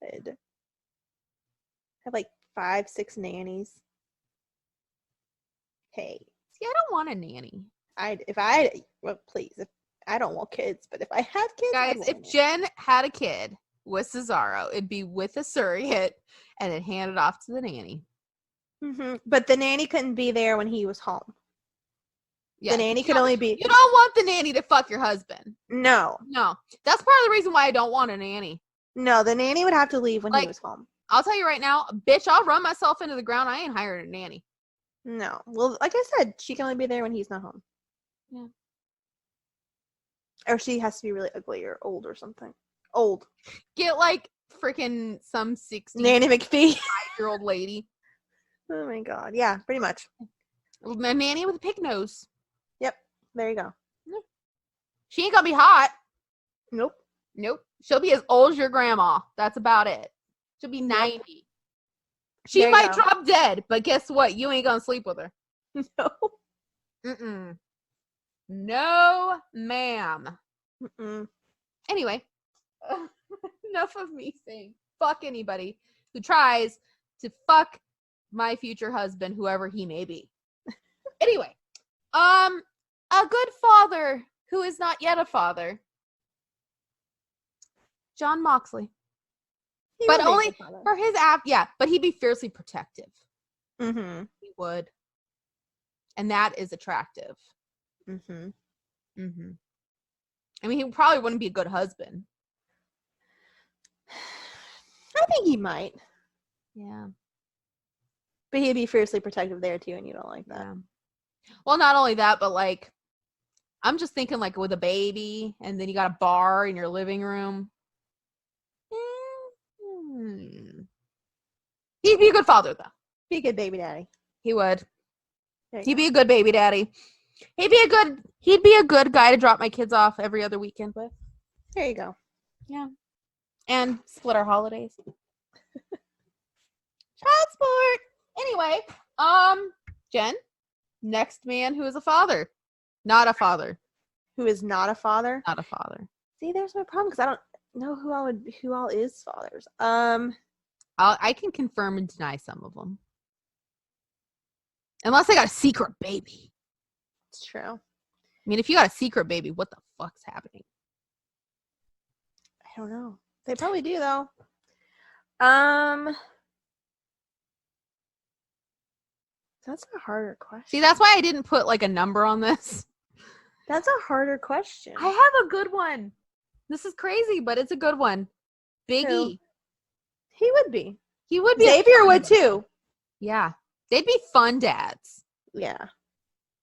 Good. Have like 5-6 nannies. Hey. See, I don't want a nanny. Please. If I don't want kids, but if I have kids, Guys, if Jen had a kid with Cesaro, it'd be with a surrogate and then hand it off to the nanny. Mm-hmm. But the nanny couldn't be there when he was home. Yeah, the nanny could only be. You don't want the nanny to fuck your husband. No. That's part of the reason why I don't want a nanny. No, the nanny would have to leave when he was home. I'll tell you right now, bitch, I'll run myself into the ground. I ain't hiring a nanny. No. Well, like I said, she can only be there when he's not home. Yeah. Or she has to be really ugly or old or something. Old. Get like freaking some 60 Nanny McPhee. 5-year-old lady. Oh my God. Yeah, pretty much. A nanny with a pig nose. Yep. There you go. She ain't gonna be hot. Nope. She'll be as old as your grandma. That's about it. She'll be 90. Yep. She There you might go. drop dead, but guess what? You ain't gonna sleep with her. No. Mm-mm. No, ma'am. Mm-mm. Anyway, enough of me saying fuck anybody who tries to fuck my future husband, whoever he may be. Anyway, a good father who is not yet a father. Jon Moxley. He But would be a only good father. for his but he'd be fiercely protective. Mm-hmm. He would. And that is attractive. Mm-hmm. Mm-hmm. I mean, he probably wouldn't be a good husband. I think he might. Yeah. But he'd be fiercely protective there too, and you don't like that. Yeah. Well, not only that, but like, I'm just thinking like with a baby, and then you got a bar in your living room. He'd be a good father, though. Be a good baby daddy. He would. There you He'd go. be a good baby daddy. He'd be a good guy to drop my kids off every other weekend with. There you go. Yeah. And split our holidays. Child sport. Anyway, Jen, next man who is a father. Not a father. Who is not a father? Not a father. See, there's my problem because I don't know who all is fathers. I can confirm and deny some of them. Unless I got a secret baby. It's true. I mean, if you got a secret baby, what the fuck's happening? I don't know. They probably do though. That's a harder question. See, that's why I didn't put like a number on this. That's a harder question. I have a good one. This is crazy, but it's a good one. Big Who? E. He would be. He would be. Xavier fun would dad. too. Yeah. They'd be fun dads. Yeah.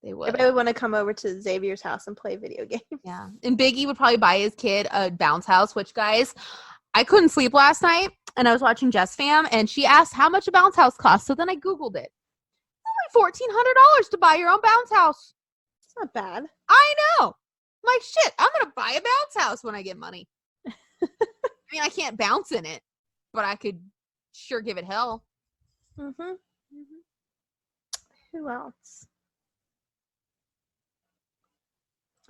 They would. Everybody would want to come over to Xavier's house and play video games. Yeah. And Big E would probably buy his kid a bounce house, which, guys, I couldn't sleep last night, and I was watching Jess Fam, and she asked how much a bounce house costs. So then I Googled it. It's only $1,400 to buy your own bounce house. It's not bad. I know. I'm like, shit, I'm going to buy a bounce house when I get money. I mean, I can't bounce in it, but I could sure give it hell. Mm-hmm. Who else?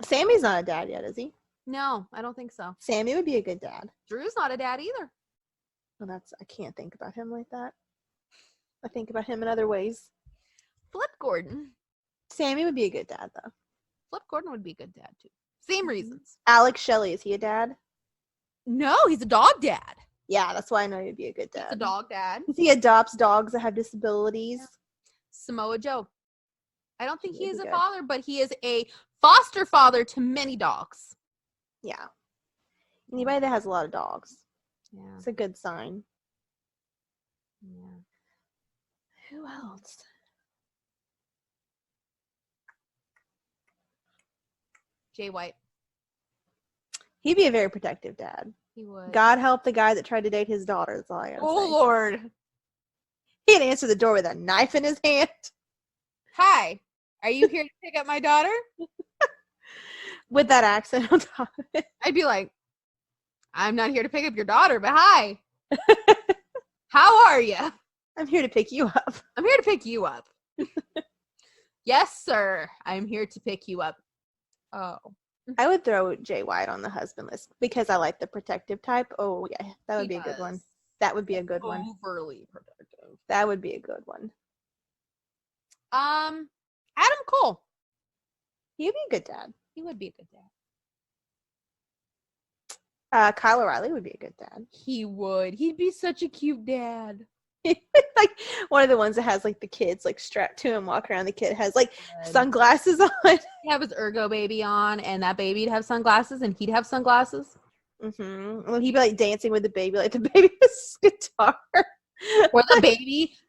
Sammy's not a dad yet, is he? No, I don't think so. Sammy would be a good dad. Drew's not a dad either. Well, I can't think about him like that. I think about him in other ways. Flip Gordon. Sammy would be a good dad, though. Flip Gordon would be a good dad, too. Same reasons. Alex Shelley, is he a dad? No, he's a dog dad. Yeah, that's why I know he'd be a good dad. He's a dog dad. He adopts dogs that have disabilities. Yeah. Samoa Joe. I don't think he is a Good. father, but he is a foster father to many dogs. Yeah. Anybody that has a lot of dogs. Yeah. It's a good sign. Yeah. Who else? Jay White. He'd be a very protective dad. He would. God help the guy that tried to date his daughter. That's all I gotta Oh, say. Lord. He'd answer the door with a knife in his hand. Hi. Are you here to pick up my daughter? With that accent on top of it. I'd be like, I'm not here to pick up your daughter, but hi. How are you? I'm here to pick you up. I'm here to pick you up. Yes, sir. I'm here to pick you up. Oh. I would throw Jay White on the husband list because I like the protective type. Oh, yeah. That would be a good one. That would be a good one. Overly protective. That would be a good one. Adam Cole. He'd be a good dad. He would be a good dad. Kyle O'Reilly would be a good dad. He would. He'd be such a cute dad. Like one of the ones that has like the kids like strapped to him, walking around. The kid has like sunglasses on. He'd have his ergo baby on, and that baby'd have sunglasses, and he'd have sunglasses. Mm-hmm. Well, he'd be like dancing with the baby, like the baby has a guitar. Or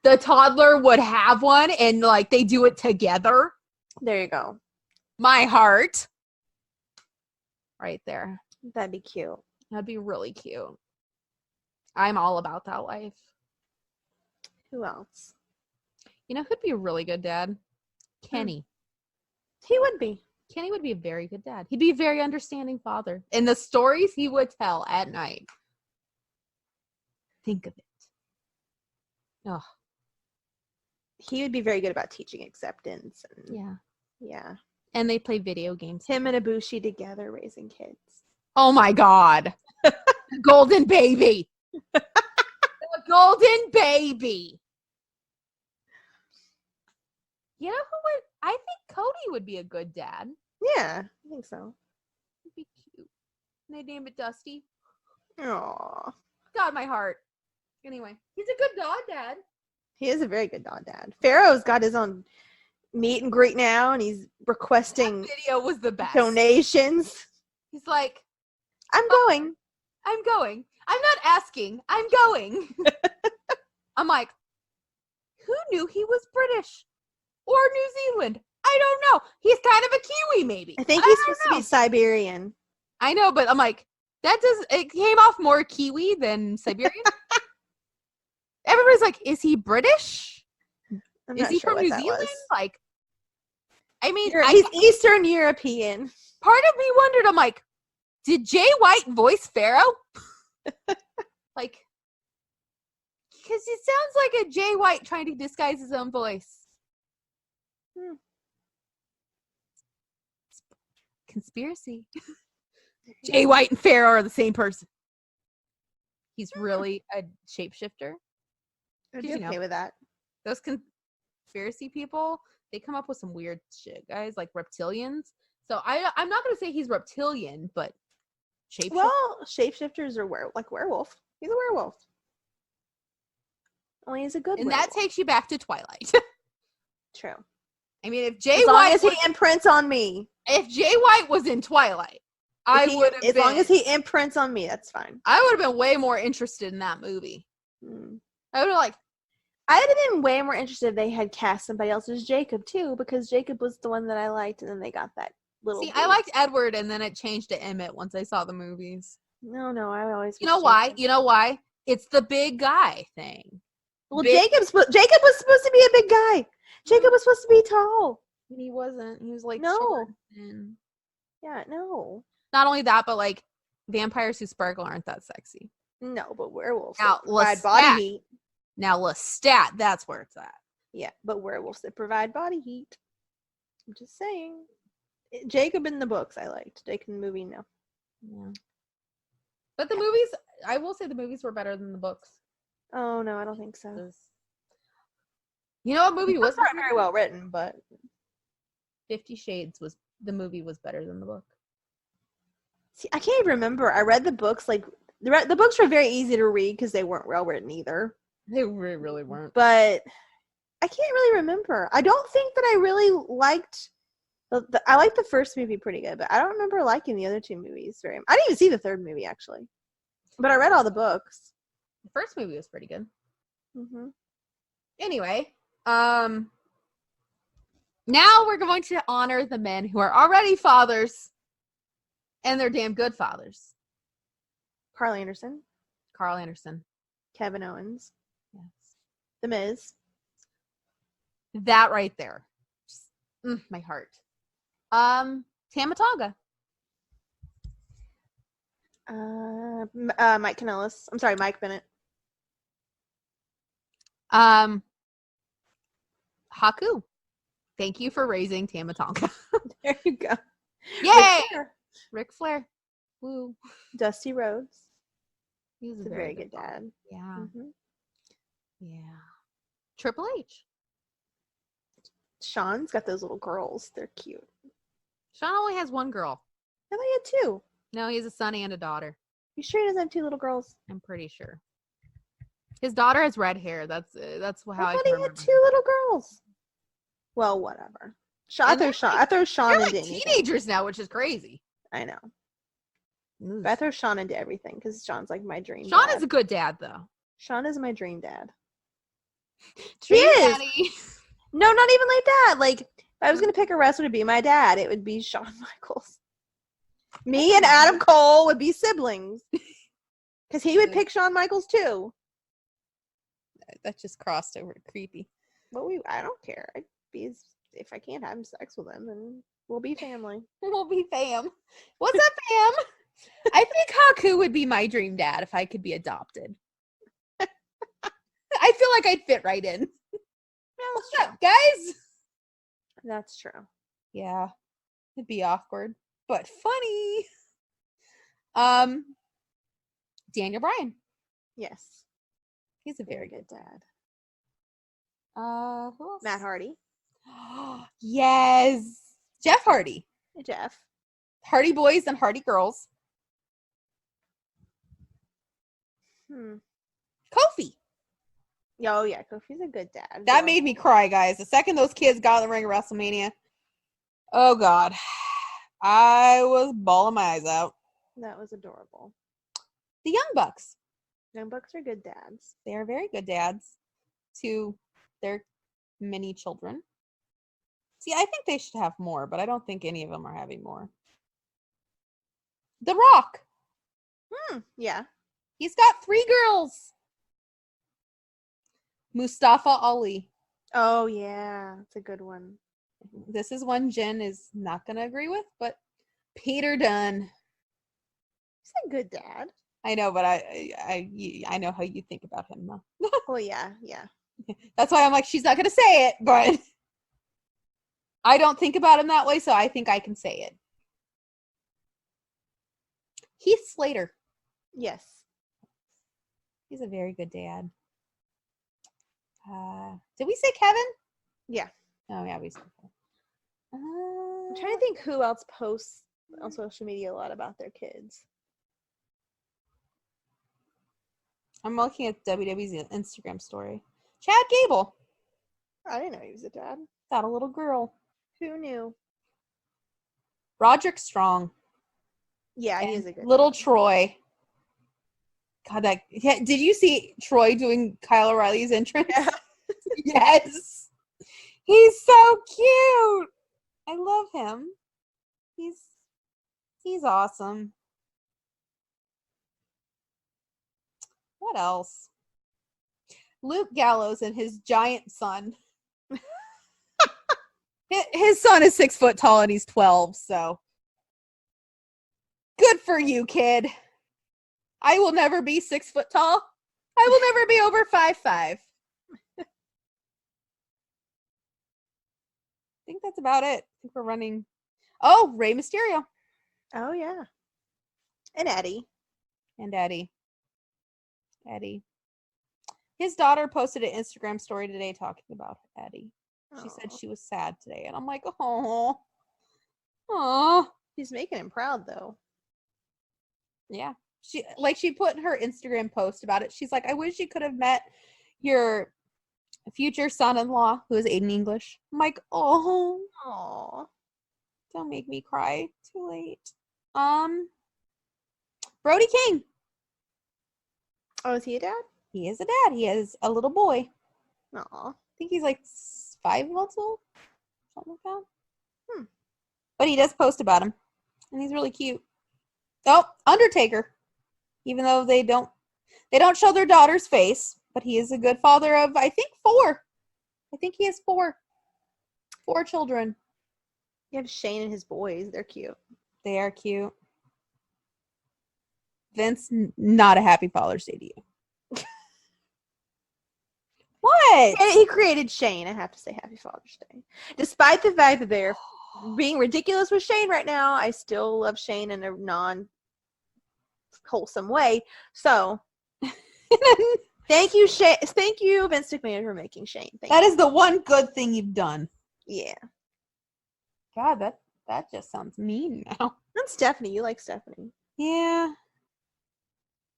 the toddler would have one, and like they do it together. There you go. My heart. Right there. That'd be cute. That'd be really cute. I'm all about that life. Who else? You know who'd be a really good dad? Kenny. He would be. Kenny would be a very good dad. He'd be a very understanding father. And the stories he would tell at night. Think of it. Oh, He would be very good about teaching acceptance. And, yeah. yeah. And they play video games. Him and Ibushi together raising kids. Oh my God. Golden baby. They would golden baby. You know who would? I think Cody would be a good dad. Yeah, I think so. He'd be cute. And they name it Dusty. Aww. God, my heart. Anyway, he's a good dad. He is a very good dad. Pharaoh's got his own meet and greet now, and he's requesting That video was the best. donations. He's like, I'm going. I'm going. I'm not asking. I'm going. I'm like, who knew he was British or New Zealand? I don't know. He's kind of a Kiwi, maybe. I think he's supposed to be Siberian. I know, but I'm like, it came off more Kiwi than Siberian. Everybody's like, is he British? Is he from New Zealand? Like, I mean, he's Eastern European. Part of me wondered, I'm like, did Jay White voice Pharaoh? Like, because it sounds like a Jay White trying to disguise his own voice. Conspiracy. Jay White and Pharaoh are the same person. He's really a shapeshifter. I'd be okay with that. Those conspiracy people, they come up with some weird shit, guys, like reptilians. So I'm not going to say he's reptilian, but shapeshifter. Well, shapeshifters are like werewolf. He's a werewolf. Only he's a good and werewolf. that takes you back to Twilight. True. I mean, if Jay as long White as he imprints on me. If Jay White was in Twilight, I would have as long as he imprints on me, that's fine. I would have been way more interested in that movie. I would have I would have been way more interested if they had cast somebody else as Jacob too, because Jacob was the one that I liked, and then they got that little. See, I liked Edward, and then it changed to Emmett once I saw the movies. No, I always. You know why? You know why? It's the big guy thing. Well, Jacob was supposed to be a big guy. Jacob was supposed to be tall. And he wasn't. He was like no. And yeah, no. Not only that, but like vampires who sparkle aren't that sexy. No, but werewolves now, provide body heat. Now, Lestat, that's where it's at. Yeah, but werewolves that provide body heat. I'm just saying. Jacob in the books I liked. Jacob in the movie, no. Yeah. But the movies, I will say the movies were better than the books. Oh, no, I don't think so. You know what movie was not very well written, but 50 Shades was the movie was better than the book. See, I can't even remember. I read the books, like the books were very easy to read because they weren't well written either. They really weren't. But I can't really remember. I don't think that I really liked I liked the first movie pretty good, but I don't remember liking the other two movies very much. I didn't even see the third movie actually. But I read all the books. The first movie was pretty good. Mm-hmm. Anyway, now we're going to honor the men who are already fathers, and they're damn good fathers. Carl Anderson. Kevin Owens. Yes. The Miz. That right there. My heart. Tama Tonga. Mike Kanellis. I'm sorry, Mike Bennett. Haku. Thank you for raising Tama Tonga. There you go. Yay! Ric Flair. Woo. Dusty Rhodes. He's a very good dad. Yeah. Mm-hmm. Yeah. Triple H. Sean's got those little girls. They're cute. Sean only has one girl. I thought he had two. No, he has a son and a daughter. You sure he doesn't have two little girls? I'm pretty sure. His daughter has red hair. That's how I thought can he remember. had two little girls. Well, whatever. I throw Sean they're into like anything. Teenagers now, which is crazy. I know. But I throw Sean into everything because Sean's like my dream Sean dad. is a good dad, though. Sean is my dream dad. Dream he daddy. is. No, not even like that. Like, if I was going to pick a wrestler to be my dad, it would be Shawn Michaels. Me and Adam Cole would be siblings. Because he would pick Shawn Michaels, too. That just crossed over creepy. But I don't care. If I can't have sex with him, then we'll be family. We'll be fam. What's up, fam? I think Haku would be my dream dad if I could be adopted. I feel like I'd fit right in. What's up, guys? That's true. Yeah. It'd be awkward, but funny. Daniel Bryan. Yes. He's a very good dad. Who else? Matt Hardy. Yes. Jeff Hardy. Jeff. Hardy boys and Hardy girls. Kofi. Oh yeah, Kofi's a good dad. That made me cry, guys. The second those kids got in the ring at WrestleMania, oh God, I was bawling my eyes out. That was adorable. The Young Bucks. Young Bucks are good dads. They are very good dads to their many children. See, I think they should have more, but I don't think any of them are having more. The Rock. Yeah. He's got 3 girls. Mustafa Ali. Oh yeah, it's a good one. This is one Jen is not going to agree with, but Peter Dunne. He's a good dad. I know, but I know how you think about him, though. Well, yeah. That's why I'm like, she's not going to say it, but I don't think about him that way, so I think I can say it. Heath Slater. Yes. He's a very good dad. Did we say Kevin? Yeah. Oh, yeah, we said Kevin. I'm trying to think who else posts on social media a lot about their kids. I'm looking at WWE's Instagram story. Chad Gable. I didn't know he was a dad. Got a little girl. Who knew? Roderick Strong. Yeah, he is a good little dad. Troy. God, did you see Troy doing Kyle O'Reilly's entrance? Yeah. Yes. He's so cute. I love him. He's awesome. What else? Luke Gallows and his giant son. His son is 6 foot tall and he's 12, so good for you, kid. I will never be 6 foot tall. I will never be over 5'5". I think that's about it. I think we're running. Oh, Rey Mysterio. Oh yeah. And Eddie. And Eddie. His daughter posted an Instagram story today talking about Eddie. She said she was sad today. And I'm like, oh. He's making him proud though. Yeah. She put in her Instagram post about it. She's like, I wish you could have met your future son-in-law who is Aiden English. I'm like, oh. Don't make me cry. Too late. Brody King. Oh, is he a dad? He is a dad. He has a little boy. Aw. I think he's like 5 months old. Something like that. But he does post about him. And he's really cute. Oh, Undertaker. Even though they don't show their daughter's face, but he is a good father of, I think, 4. I think he has 4. 4 children. You have Shane and his boys. They're cute. They are cute. Vince, not a happy Father's Day to you. What? He created Shane. I have to say Happy Father's Day. Despite the fact that they're being ridiculous with Shane right now, I still love Shane in a non-wholesome way. So, thank you, Shane. Thank you, Vince McMahon, for making Shane. That is the one good thing you've done. Yeah. God, that just sounds mean now. And Stephanie. You like Stephanie. Yeah.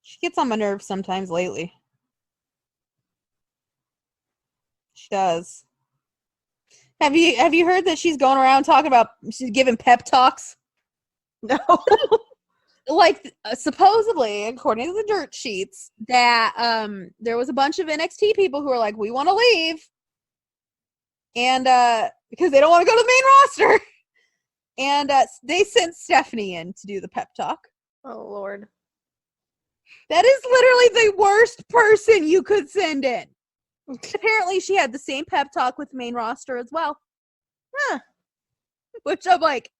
She gets on my nerves sometimes lately. She does. Have you heard that she's going around talking about she's giving pep talks? No. Like supposedly, according to the dirt sheets, that there was a bunch of NXT people who were like, we want to leave. And because they don't want to go to the main roster. And they sent Stephanie in to do the pep talk. Oh, Lord. That is literally the worst person you could send in. Apparently, she had the same pep talk with the main roster as well. Huh. Which I'm like,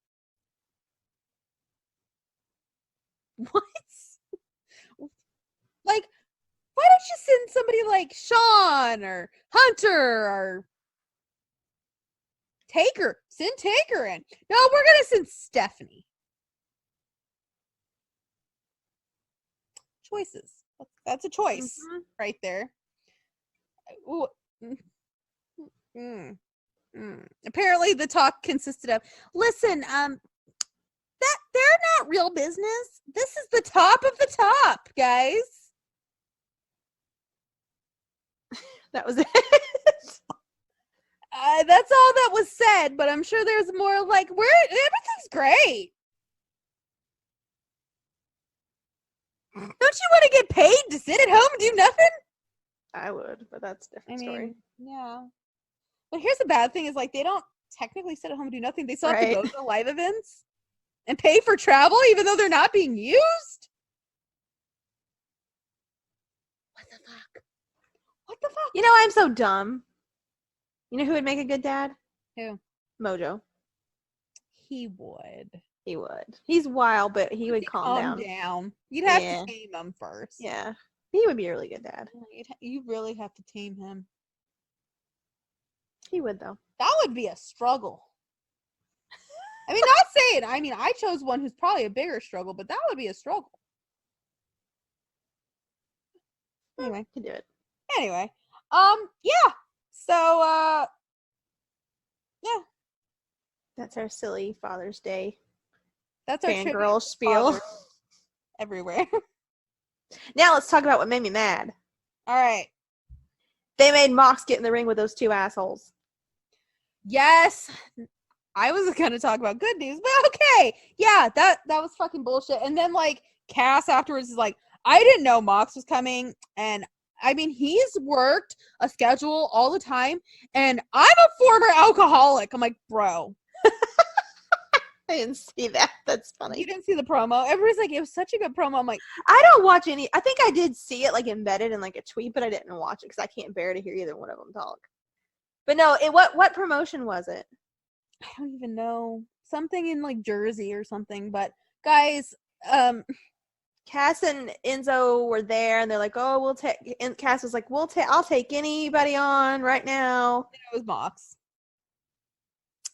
what? Like, why don't you send somebody like Sean or Hunter or Taker? Send Taker in. No, we're going to send Stephanie. Choices. That's a choice right there. Ooh, apparently the talk consisted of, listen, that they're not real business. This is the top of the top, guys. That was it. That's all that was said, but I'm sure there's more like, everything's great. Don't you want to get paid to sit at home and do nothing? I would, but that's a different story. Yeah. But here's the bad thing is like they don't technically sit at home and do nothing. They still have to go to live events and pay for travel even though they're not being used. What the fuck? What the fuck? You know, I'm so dumb. You know who would make a good dad? Who? Mojo. He would. He would. He's wild, but he would calm down. You'd have to tame him first. Yeah. He would be a really good dad. You really have to tame him. He would, though. That would be a struggle. I mean, not saying. I mean, I chose one who's probably a bigger struggle, but that would be a struggle. Anyway. Can do it. Anyway. Yeah. So, yeah. That's our silly Father's Day. That's our fangirl spiel. Everywhere. Now let's talk about what made me mad. All right. They made Mox get in the ring with those two assholes. Yes. I was going to talk about good news, but okay. Yeah, that was fucking bullshit. And then like Cass afterwards is like, I didn't know Mox was coming. And I mean, he's worked a schedule all the time. And I'm a former alcoholic. I'm like, bro. I didn't see that. That's funny. You didn't see the promo? Everybody's like, it was such a good promo. I'm like, I don't watch any. I think I did see it like embedded in like a tweet, but I didn't watch it because I can't bear to hear either one of them talk. But no, what promotion was it? I don't even know. Something in like Jersey or something. But guys, Cass and Enzo were there, and they're like, "Oh, we'll take." And Cass was like, I'll take anybody on right now." it was Mox.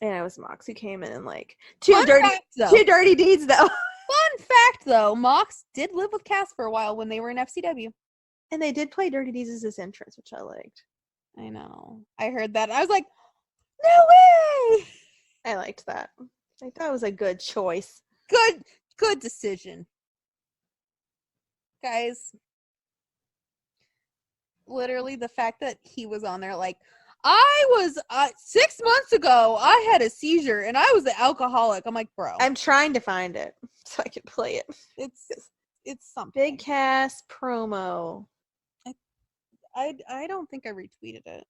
And it was Mox who came in and like two dirty deeds though. Fun fact though, Mox did live with Cass for a while when they were in FCW. And they did play Dirty Deeds as his entrance, which I liked. I know. I heard that. I was like, no way! I liked that. Like that was a good choice. Good decision. Guys, literally the fact that he was on there like, I was 6 months ago, I had a seizure and I was an alcoholic. I'm like, bro. I'm trying to find it so I can play it. It's something. Big Cass promo. I don't think I retweeted it.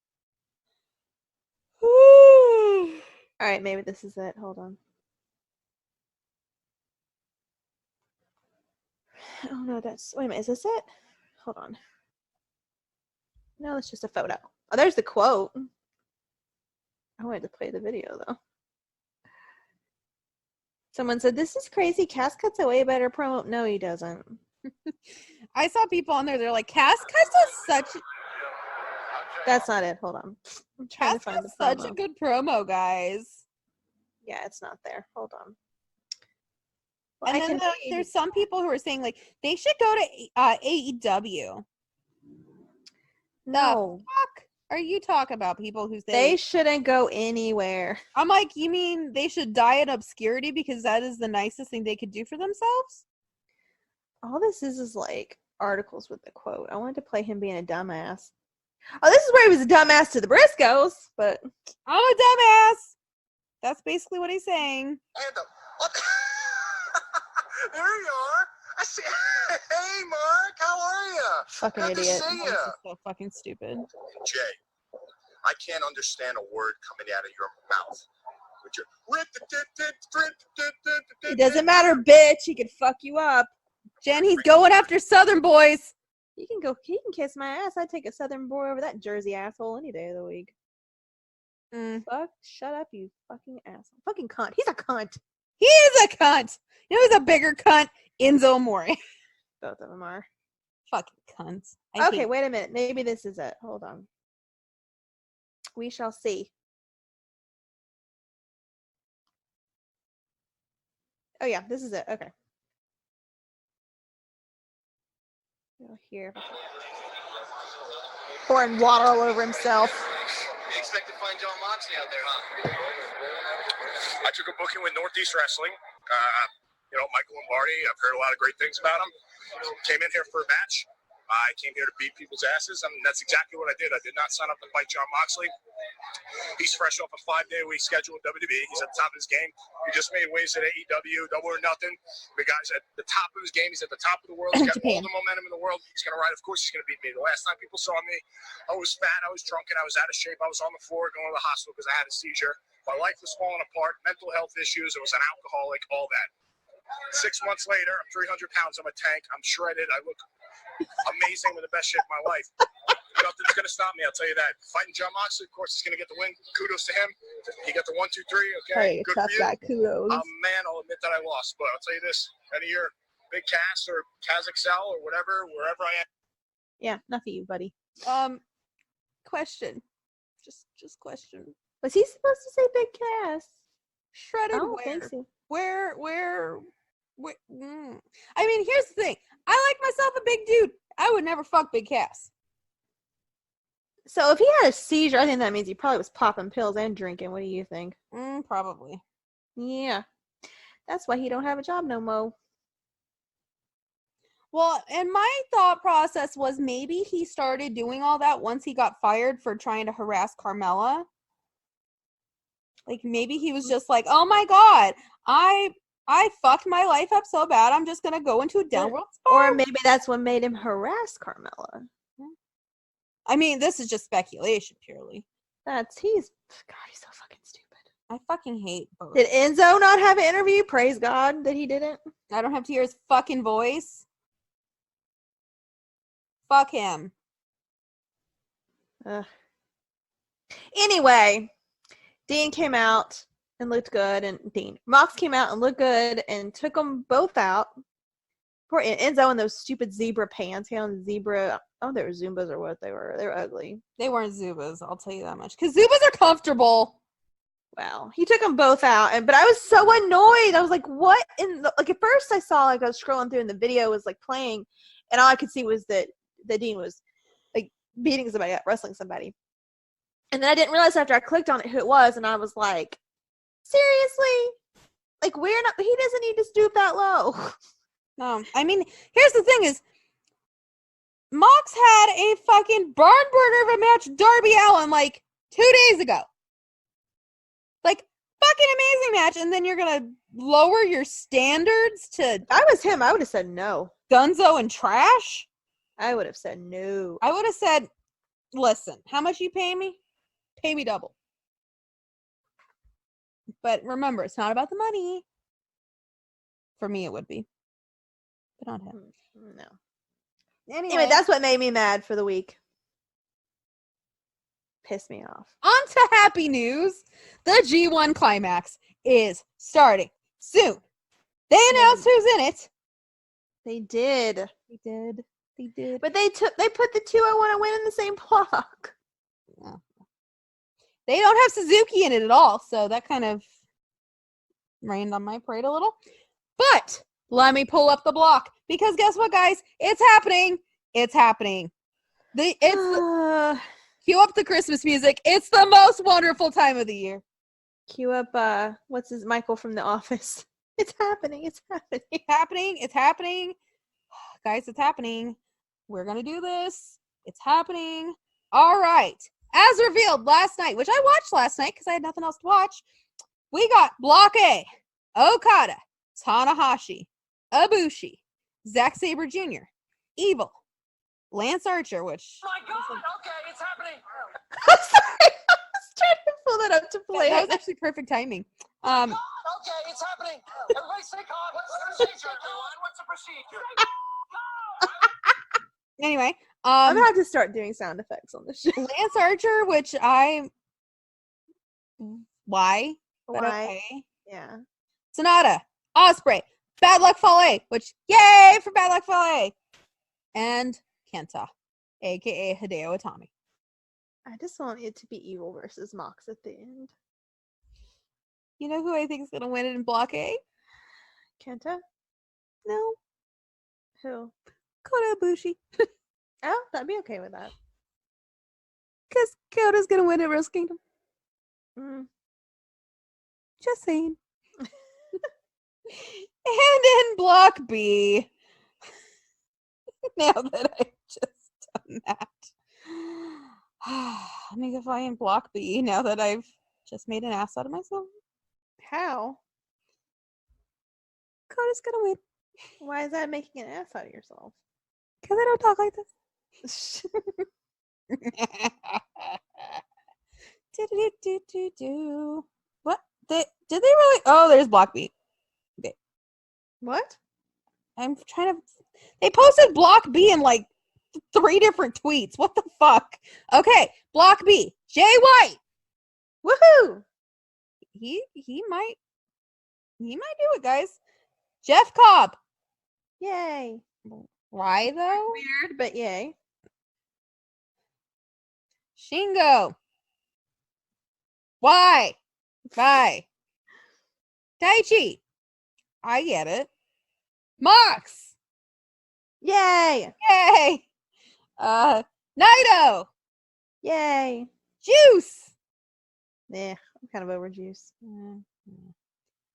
All right, maybe this is it. Hold on. Oh no, wait a minute. Is this it? Hold on. No, it's just a photo. Oh, there's the quote. I wanted to play the video though. Someone said, "This is crazy. Cass cuts a way better promo." No, he doesn't. I saw people on there. They're like, Cass cuts such. That's not it. Hold on. I'm trying to find the promo. Such a good promo, guys. Yeah, it's not there. Hold on. Well, and then there's some people who are saying like they should go to AEW. No. The fuck are you talking about? People who say they shouldn't go anywhere. I'm like, you mean they should die in obscurity because that is the nicest thing they could do for themselves? All this is like articles with the quote. I wanted to play him being a dumbass. Oh, this is where he was a dumbass to the Briscoes, but I'm a dumbass. That's basically what he's saying. And there you are. I see. Hey, Mark, how are you? Fucking Good idiot. to see This you. is so fucking stupid. Jay, I can't understand a word coming out of your mouth. With It doesn't matter, bitch. He could fuck you up. Jen, he's going after Southern boys. He can kiss my ass. I'd take a Southern boy over that Jersey asshole any day of the week. Fuck, shut up, you fucking asshole. Fucking cunt. He's a cunt. He is a cunt. You know who's a bigger cunt? Enzo Amore. Both of them are. Fucking cunts. Okay, wait a minute. Maybe this is it. Hold on. We shall see. Oh yeah, this is it. Okay. Go here. pouring water all over himself. You expect to find Jon Moxley out there, huh? I took a booking with Northeast Wrestling. Michael Lombardi. I've heard a lot of great things about him. Came in here for a match. I came here to beat people's asses. I mean, that's exactly what I did. I did not sign up to fight Jon Moxley. He's fresh off a 5-day-a-week schedule at WWE. He's at the top of his game. He just made waves at AEW, Double or Nothing. The guy's at the top of his game. He's at the top of the world. He's got all the momentum in the world. He's going to ride. Of course, he's going to beat me. The last time people saw me, I was fat, I was drunk, and I was out of shape. I was on the floor going to the hospital because I had a seizure. My life was falling apart, mental health issues. I was an alcoholic, all that. 6 months later, I'm 300 pounds. I'm a tank. I'm shredded. I look amazing, with the best shape of my life. Nothing's going to stop me, I'll tell you that. Fighting Jon Moxley, of course, he's going to get the win. Kudos to him. He got the 1, 2, 3. Okay, good for you. Kudos. Man, I'll admit that I lost. But I'll tell you this. Any of your Big Cass or Kazakhstal or whatever, wherever I am. Yeah, not for you, buddy. Question. Just question. Was he supposed to say Big Cass? Shredded I don't where? think so. Where I mean, here's the thing. I like myself a big dude. I would never fuck Big Cass. So if he had a seizure, I think that means he probably was popping pills and drinking. What do you think? Probably. Yeah. That's why he don't have a job no more. Well, and my thought process was maybe he started doing all that once he got fired for trying to harass Carmella. Like, maybe he was just like, oh my God, I fucked my life up so bad, I'm just going to go into a downward spiral. Or maybe that's what made him harass Carmella. I mean, this is just speculation, purely. God, he's so fucking stupid. I fucking hate both. Did Enzo not have an interview? Praise God that he didn't. I don't have to hear his fucking voice. Fuck him. Anyway, Dean came out and looked good, and Mox came out and looked good and took them both out. Poor Enzo in those stupid zebra pants. He had on zebra. Oh, they were Zumbas or what they were. They were ugly. They weren't Zubas, I'll tell you that much. Because Zubas are comfortable. Wow. He took them both out, but I was so annoyed. I was like, what in the, like, at first I saw, like, I was scrolling through and the video was like playing, and all I could see was that Dean was like beating somebody up, wrestling somebody. And then I didn't realize after I clicked on it who it was, and I was like, seriously? Like, he doesn't need to stoop that low. No. I mean, here's the thing is, Mox had a fucking barn burner of a match, Darby Allin, like 2 days ago. Like, fucking amazing match, and then you're gonna lower your standards to... If I was him, I would have said no. Dunzo and trash? I would have said no. I would have said, listen, how much you pay me? Pay me double. But remember, it's not about the money. For me, it would be. But not him. No. Anyway, That's what made me mad for the week. Pissed me off. on to happy news. The G1 Climax is starting soon. They announced who's in it. They did. They did. But they put the two I want to win in the same block. Yeah. They don't have Suzuki in it at all, so that kind of rained on my parade a little. But let me pull up the block, because guess what, guys? It's happening. It's happening. Cue up the Christmas music. It's the most wonderful time of the year. Cue up what's his Michael from The Office. It's happening. It's happening. It's happening. It's happening. Guys, it's happening. We're going to do this. It's happening. All right. As revealed last night, which I watched last night because I had nothing else to watch, we got Block A, Okada, Tanahashi, Ibushi, Zack Sabre Jr., Evil, Lance Archer, which... My God! Okay, it's happening. I'm sorry. I was trying to pull that up to play. That was actually perfect timing. God, okay, it's happening. Everybody stay calm. What's the procedure, everyone? What's the procedure? Anyway, I'm gonna have to start doing sound effects on this show. Lance Archer, which why? But Why? okay. Yeah. Sonata, Osprey, Bad Luck Fale, which yay for Bad Luck Fale, and Kenta, aka Hideo Itami. I just want it to be Evil versus Mox at the end. You know who I think is gonna win it in Block A? Kenta? No, Who? Kota Ibushi. Oh, that'd be okay with that. Because Kota's gonna win at Wrestle Kingdom. Mm. Just saying. And in Block B, now that I've just done that, let me go find Block B now that I've just made an ass out of myself. How? Kota's gonna win. Why is that making an ass out of yourself? Because I don't talk like this. Do. What? Did they really? Oh, there's Block B. Okay. What? I'm trying to. They posted Block B in like 3 different tweets. What the fuck? Okay, Block B. Jay White. Woohoo! He might do it, guys. Jeff Cobb. Yay! Why though? Weird, but yay. Shingo. Why? Bye. Taichi. I get it. Mox. Yay! Yay. Naito. Yay! Juice. Yeah, I'm kind of over juice.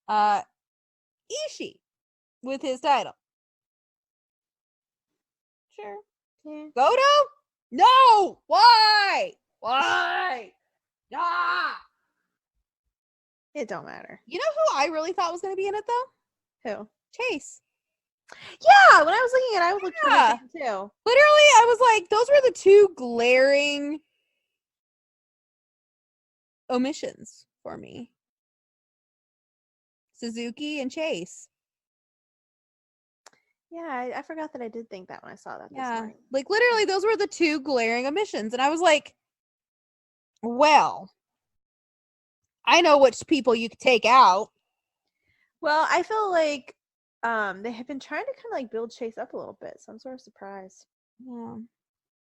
Ishii with his title. Sure. Yeah. Goto? No! Why? Why? Ah! It don't matter. You know who I really thought was going to be in it, though? Who? Chase. Yeah, when I was looking at it, I was looking Yeah. at it too. Literally, I was like, those were the 2 glaring omissions for me. Suzuki and Chase. Yeah, I forgot that I did think that when I saw that this Yeah. morning. Like, literally, those were the 2 glaring omissions. And I was like, well, I know which people you could take out. Well, I feel like they have been trying to kind of like build Chase up a little bit, so I'm sort of surprised. Yeah.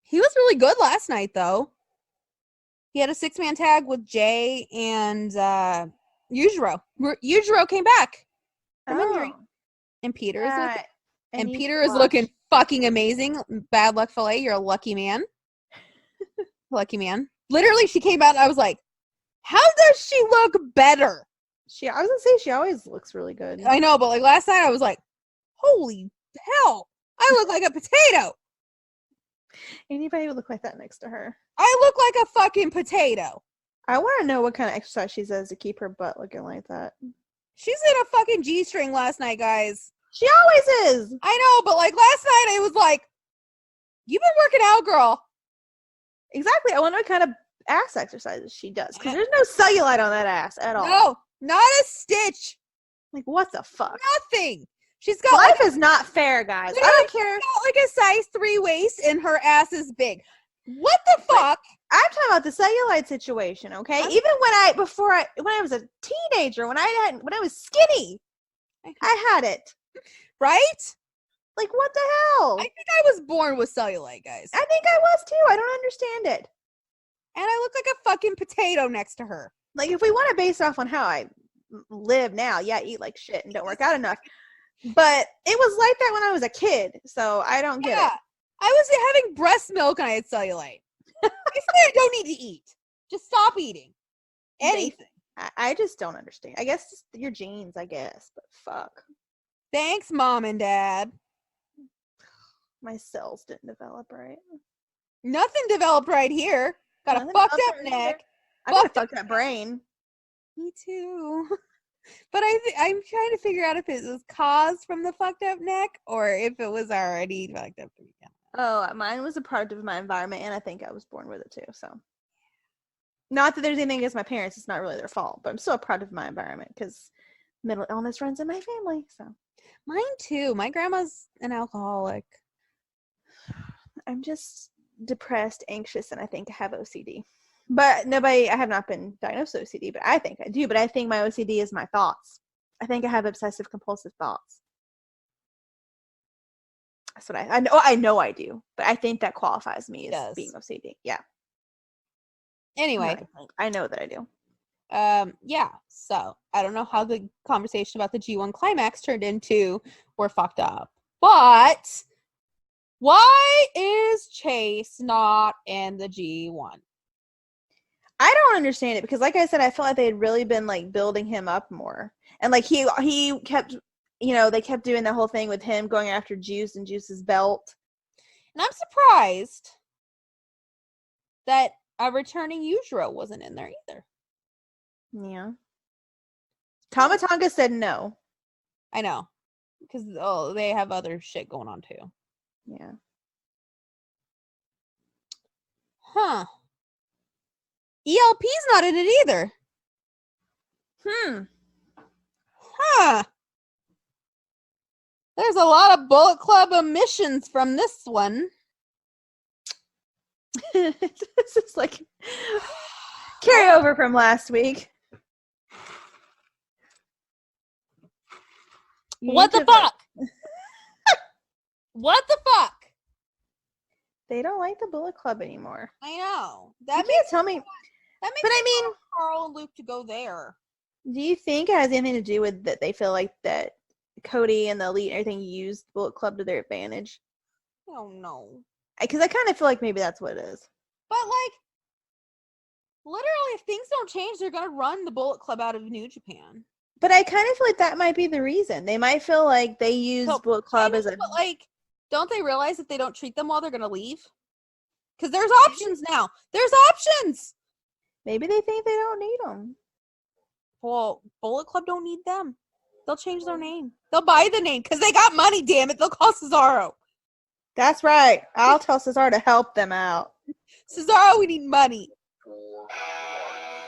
He was really good last night, though. He had a 6-man tag with Jay and Yujiro. Yujiro came back from injury. And Peter is looking, and he's Peter is washed. looking fucking amazing. Bad luck, Filet. You're a lucky man. Lucky man. Literally, she came out and I was like, how does she look better? I was gonna say she always looks really good. I know, but like last night I was like, holy hell, I look like a potato. Anybody would look like that next to her. I look like a fucking potato. I want to know what kind of exercise she does to keep her butt looking like that. She's in a fucking G-string last night, guys. She always is. I know, but like last night it was like, you've been working out, girl. Exactly. I wonder what kind of ass exercises she does, because there's no cellulite on that ass at all. No, not a stitch. Like, what the fuck? Nothing. She's got Life like is not fair, guys. I literally, don't care. she's got like a size 3 waist and her ass is big. What the fuck? I'm talking about the cellulite situation, okay? Even when I was a teenager, when I was skinny, I had it. Right? Like, what the hell? I think I was born with cellulite, guys. I think I was too. I don't understand it. And I look like a fucking potato next to her. Like, if we want to base it off on how I live now, yeah, I eat like shit and don't work out enough. But it was like that when I was a kid, so I don't get it. I was having breast milk and I had cellulite. I say I don't need to eat. Just stop eating. Anything. I just don't understand. I guess it's your genes, I guess, but fuck. Thanks, Mom and Dad. My cells didn't develop right. Nothing developed right here. Got Nothing a fucked developed up right neck. either. I got a fucked up brain. Me too. But I'm trying to figure out if it was caused from the fucked up neck or if it was already fucked up to begin. Oh, mine was a product of my environment, and I think I was born with it too. So, not that there's anything against my parents; it's not really their fault. But I'm still a product of my environment because mental illness runs in my family. So, Mine too. My grandma's an alcoholic. I'm just depressed, anxious, and I think I have OCD. But I have not been diagnosed with OCD, but I think I do. But I think my OCD is my thoughts. I think I have obsessive compulsive thoughts. That's what I know I do, but I think that qualifies me as being OCD. Yeah. Anyway, I know that I do. Yeah. So I don't know how the conversation about the G1 Climax turned into we're fucked up, but why is Chase not in the G1? I don't understand it because, like I said, I felt like they had really been like building him up more, and like he kept, they kept doing the whole thing with him going after Juice and Juice's belt. And I'm surprised that a returning Yujiro wasn't in there either. Yeah. Tama Tonga said no. I know. Because they have other shit going on too. Yeah. Huh. ELP's not in it either. Huh. There's a lot of Bullet Club omissions from this one. This is like carryover from last week. What the fuck? What the fuck? They don't like the Bullet Club anymore. I know. You can't tell me. That makes But I mean, Carl and Luke to go there. do you think it has anything to do with that they feel like that Cody and the Elite and everything used Bullet Club to their advantage? I don't know. Because I kind of feel like maybe that's what it is. But like, literally, if things don't change, they're gonna run the Bullet Club out of New Japan. But I kind of feel like that might be the reason. They might feel like they use Bullet Club as a... But like, don't they realize if they don't treat them well, they're gonna leave? Because there's options now. There's options! Maybe they think they don't need them. Well, Bullet Club don't need them. They'll change their name. They'll buy the name because they got money, damn it. They'll call Cesaro. That's right. I'll tell Cesaro to help them out. Cesaro, we need money.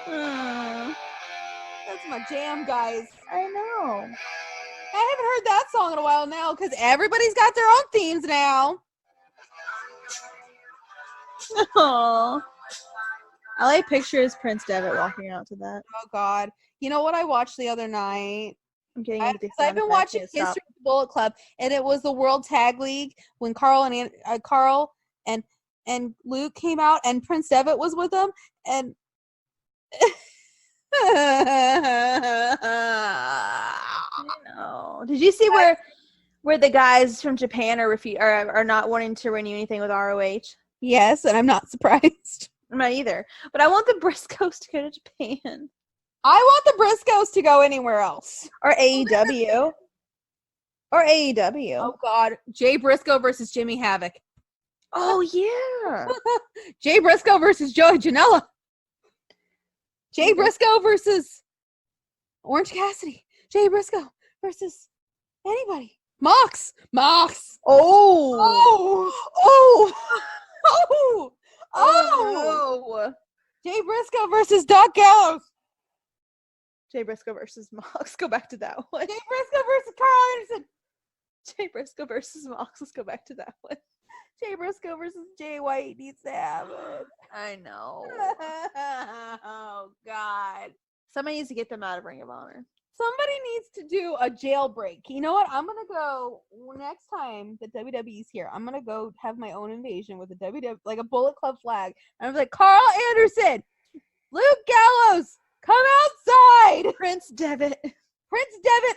Hmm. That's my jam, guys. I know. I haven't heard that song in a while now because everybody's got their own themes now. Aww. I like pictures Prince Devitt walking out to that. Oh, God. You know what I watched the other night? I'm getting into the I've been watching History of the Bullet Club, and it was the World Tag League when Carl and Luke came out, and Prince Devitt was with them, and No. Did you see where the guys from Japan are not wanting to renew anything with ROH? Yes, and I'm not surprised. I'm not either. But I want the Briscoes to go to Japan. I want the Briscoes to go anywhere else. Or AEW. Or AEW. Oh, God. Jay Briscoe versus Jimmy Havoc. Oh, yeah. Jay Briscoe versus Joey Janela. Jay Briscoe versus Orange Cassidy. Jay Briscoe versus anybody. Mox. Oh. Oh. Jay Briscoe versus Doc Gallows. Jay Briscoe versus Mox. Go back to that one. Jay Briscoe versus Carl Anderson. Jay Briscoe versus Mox. Let's go back to that one. Jay Briscoe versus Jay White needs to have it. I know. Oh, God. Somebody needs to get them out of Ring of Honor. Somebody needs to do a jailbreak. You know what? I'm going to go next time that WWE's here. I'm going to go have my own invasion with a WW, like a Bullet Club flag. And I'm like, Carl Anderson, Luke Gallows, come outside. Prince Devitt,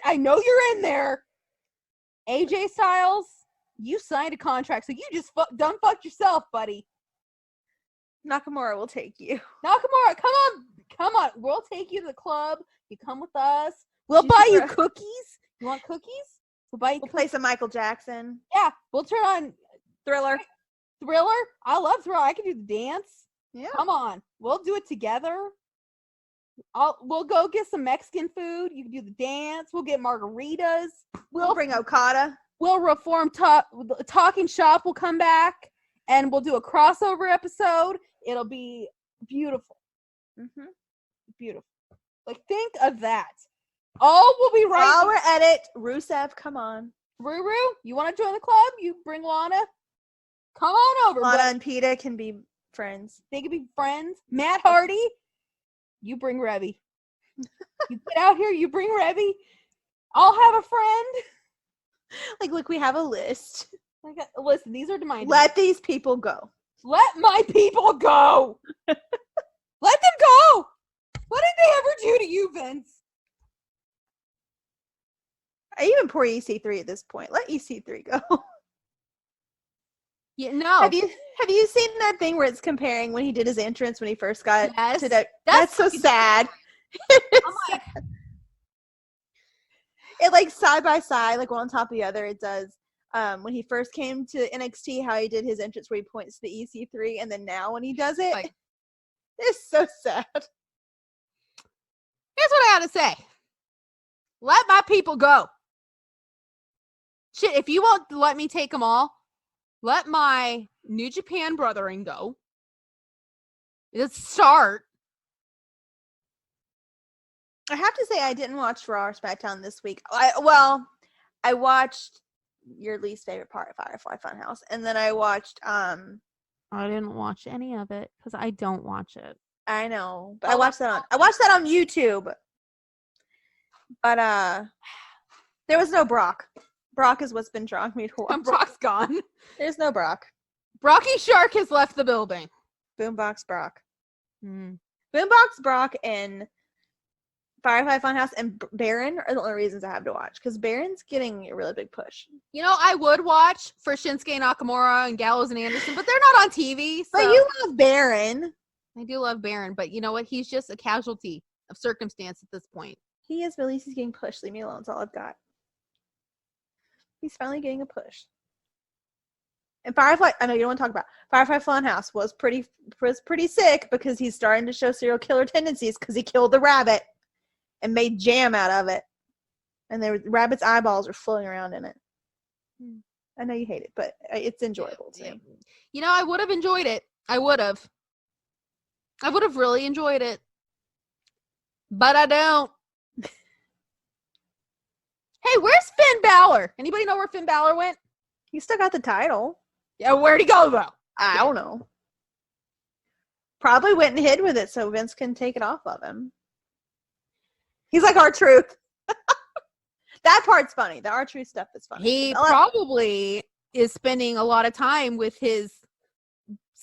I know you're in there. AJ Styles, you signed a contract, so you just done fucked yourself, buddy. Nakamura will take you. Nakamura, come on. We'll take you to the club. You come with us. We'll buy you cookies. You want cookies? We'll play some Michael Jackson. Yeah, we'll turn on Thriller. I love Thriller. I can do the dance. Yeah. Come on. We'll do it together. We'll go get some Mexican food. You can do the dance. We'll get margaritas. We'll bring Okada. We'll reform Talking Shop. Will come back and we'll do a crossover episode. It'll be beautiful. Mm-hmm. Beautiful. Like, think of that. All will be right. Our edit. Rusev, come on. Ruru, you want to join the club? You bring Lana. Come on over. Lana and Peta can be friends. They can be friends. Matt Hardy, you bring Revy. You get out here, you bring Revy. I'll have a friend. Like, look, we have a list. Listen, these are my Let these people go. Let my people go. Let them go. What did they ever do to you, Vince? I even pour EC3 at this point. Let EC3 go. Yeah, no. Have you seen that thing where it's comparing when he did his entrance when he first got Yes. to that? That's so fucking sad. I'm like, It like side by side, like one on top of the other. It does. When he first came to NXT, how he did his entrance where he points to the EC3, and then now when he does it, like, it's so sad. here's what I gotta say. Let my people go. Shit, if you won't let me take them all, let my New Japan brothering go. Let's start. I have to say I didn't watch Raw or SmackDown this week. I watched your least favorite part of Firefly Funhouse, and then I watched I didn't watch any of it because I don't watch it. I know, but I watched that on YouTube. But there was no Brock. Brock is what's been drawing me to watch. Brock's gone. There's no Brock. Brocky Shark has left the building. Boombox Brock. Mm. Boombox Brock and Firefly Funhouse and Baron are the only reasons I have to watch, because Baron's getting a really big push. You know, I would watch for Shinsuke Nakamura and Gallows and Anderson, but they're not on TV. So. But you love Baron. I do love Baron, but you know what? He's just a casualty of circumstance at this point. He is, but at least he's getting pushed. Leave me alone. That's all I've got. He's finally getting a push. And Firefly, I know you don't want to talk about Firefly Funhouse was pretty sick because he's starting to show serial killer tendencies because he killed the rabbit and made jam out of it. And the rabbit's eyeballs are floating around in it. I know you hate it, but it's enjoyable to me. You know, I would have enjoyed it. I would have really enjoyed it. But I don't. Hey, where's Finn Balor? Anybody know where Finn Balor went? He still got the title. Yeah, where'd he go, though? I don't know. Probably went and hid with it so Vince can take it off of him. He's like R-Truth. That part's funny. The R-Truth stuff is funny. He probably is spending a lot of time with his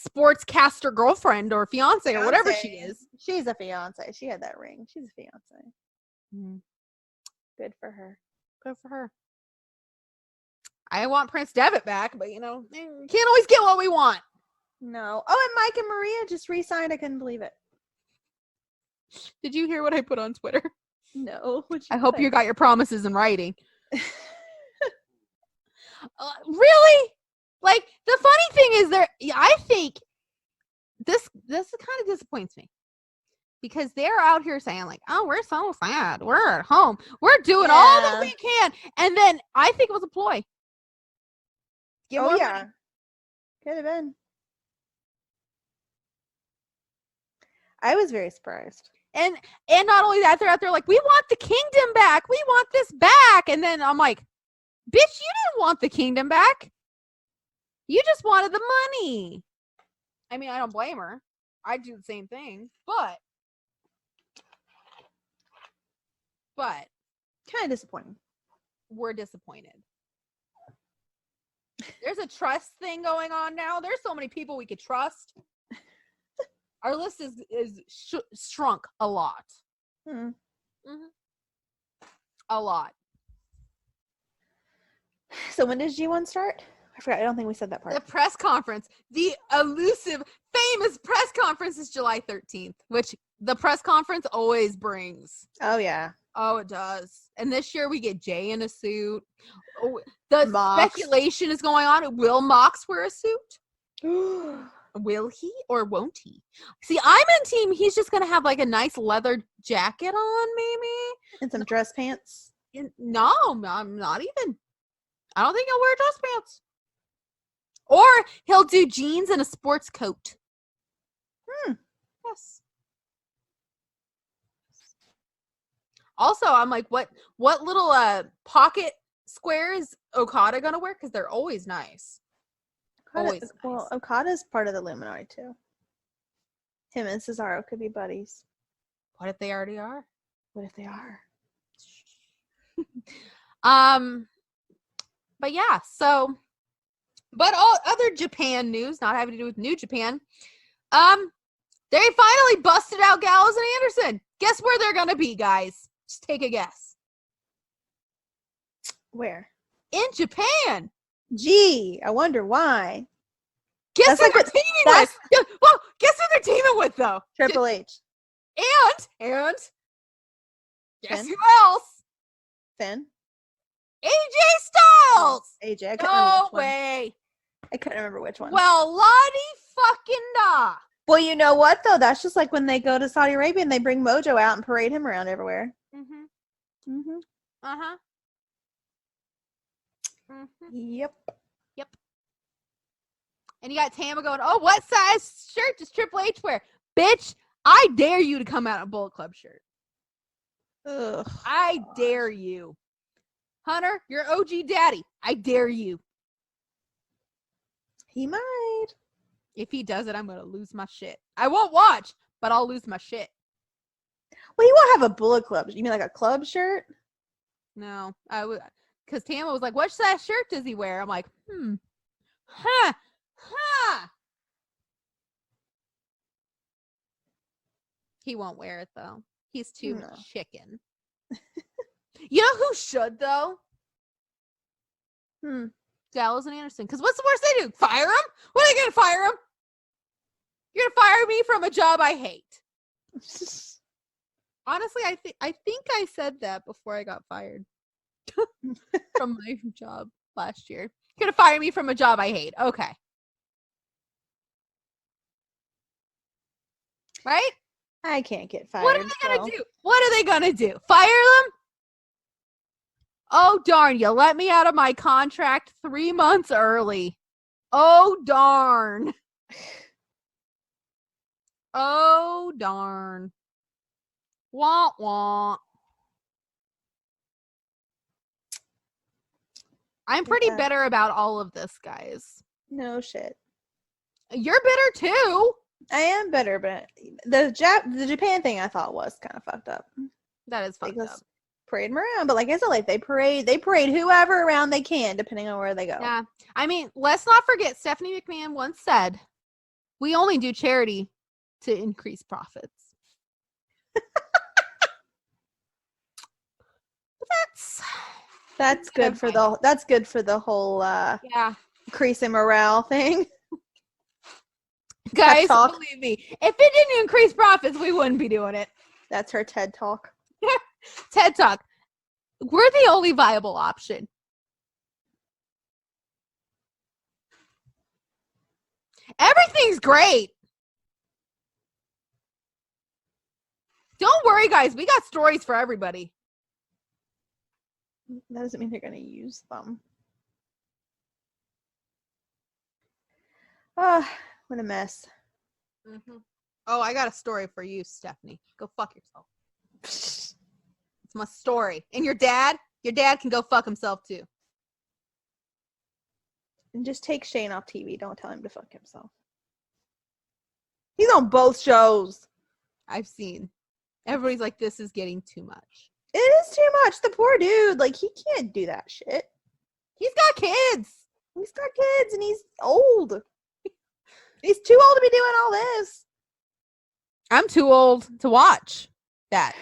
sportscaster girlfriend or fiance or whatever she is. She's a fiance. She had that ring. She's a fiance. Good for her. Good for her. I want Prince Devitt back, but you know, can't always get what we want. No. Oh, and Mike and Maria just re-signed. I couldn't believe it. Did you hear what I put on Twitter? No. I hope you got your promises in writing. Really? Like, the funny thing is I think this kind of disappoints me. Because they're out here saying, like, oh, we're so sad. We're at home. We're doing all that we can. And then I think it was a ploy. Oh, yeah. Could have been. I was very surprised. And not only that, they're out there like, we want the kingdom back. We want this back. And then I'm like, bitch, you didn't want the kingdom back. You just wanted the money. I mean, I don't blame her. I'd do the same thing. But kind of disappointing. We're disappointed. There's a trust thing going on now. There's so many people we could trust. Our list is shrunk a lot. A lot. So when does G1 start? I forgot. I don't think we said that part. The press conference. The elusive, famous press conference is July 13th, which the press conference always brings. Oh, yeah. Oh, it does. And this year we get Jay in a suit. Oh, the speculation is going on. Will Mox wear a suit? Will he or won't he? See, I'm in team. He's just going to have like a nice leather jacket on, maybe. And some dress pants. No, I'm not even. I don't think he'll wear dress pants. Or he'll do jeans and a sports coat. Yes. Also, I'm like, what little pocket square is Okada gonna wear? Because they're always nice. Always nice. Well, Okada's part of the Illuminati too. Him and Cesaro could be buddies. What if they already are? What if they are? But yeah, so but all other Japan news, not having to do with New Japan. They finally busted out Gallows and Anderson. Guess where they're gonna be, guys? Just take a guess. Where? In Japan. Gee, I wonder why. Guess That's who like they're what- teaming that's- with? Yeah, well, guess who they're teaming with though? Triple H. And guess Finn? who else? Finn. AJ Styles. AJ. I couldn't remember No which one. way. I couldn't remember which one. Well, Lottie fucking da. Well, you know what though? That's just like when they go to Saudi Arabia and they bring Mojo out and parade him around everywhere. Mm-hmm. Mm-hmm. Uh-huh. Mm-hmm. Yep. And you got Tama going, oh, what size shirt does Triple H wear? Bitch, I dare you to come out in a Bullet Club shirt. Ugh. I dare you. Hunter, you're OG daddy. I dare you. He might. If he does it, I'm going to lose my shit. I won't watch, but I'll lose my shit. Well, you won't have a Bullet Club. You mean like a club shirt? No, I would, because Tama was like, what size shirt does he wear? I'm like, huh. He won't wear it though. He's too No. chicken. You know who should though? Gallows and Anderson. Because what's the worst they do? Fire him? What are they gonna fire him? You're gonna fire me from a job I hate. Honestly, I think I said that before I got fired from my job last year. You're gonna fire me from a job I hate. Okay. Right? I can't get fired. What are they gonna so- do? What are they gonna do? Fire them? Oh darn, you let me out of my contract 3 months early. Oh darn. Oh darn. Wah wah. I'm pretty Yeah. bitter about all of this, guys. No shit. You're bitter too. I am better, but the Japan thing I thought was kind of fucked up. That is fucked Because up. parade them around, but like I said, like they parade whoever around they can, depending on where they go. Yeah. I mean, let's not forget Stephanie McMahon once said, we only do charity to increase profits. But That's good for the whole yeah. increase in morale thing. Guys, talk. believe me, if it didn't increase profits, we wouldn't be doing it. That's her TED talk. TED Talk. We're the only viable option. Everything's great. Don't worry, guys. We got stories for everybody. That doesn't mean they're going to use them. Ah, what a mess. Mm-hmm. Oh, I got a story for you, Stephanie. Go fuck yourself. It's my story. And your dad can go fuck himself too. And just take Shane off TV. Don't tell him to fuck himself. He's on both shows. I've seen. Everybody's like, this is getting too much. It is too much. The poor dude, like, he can't do that shit. He's got kids. He's got kids and he's old. He's too old to be doing all this. I'm too old to watch that.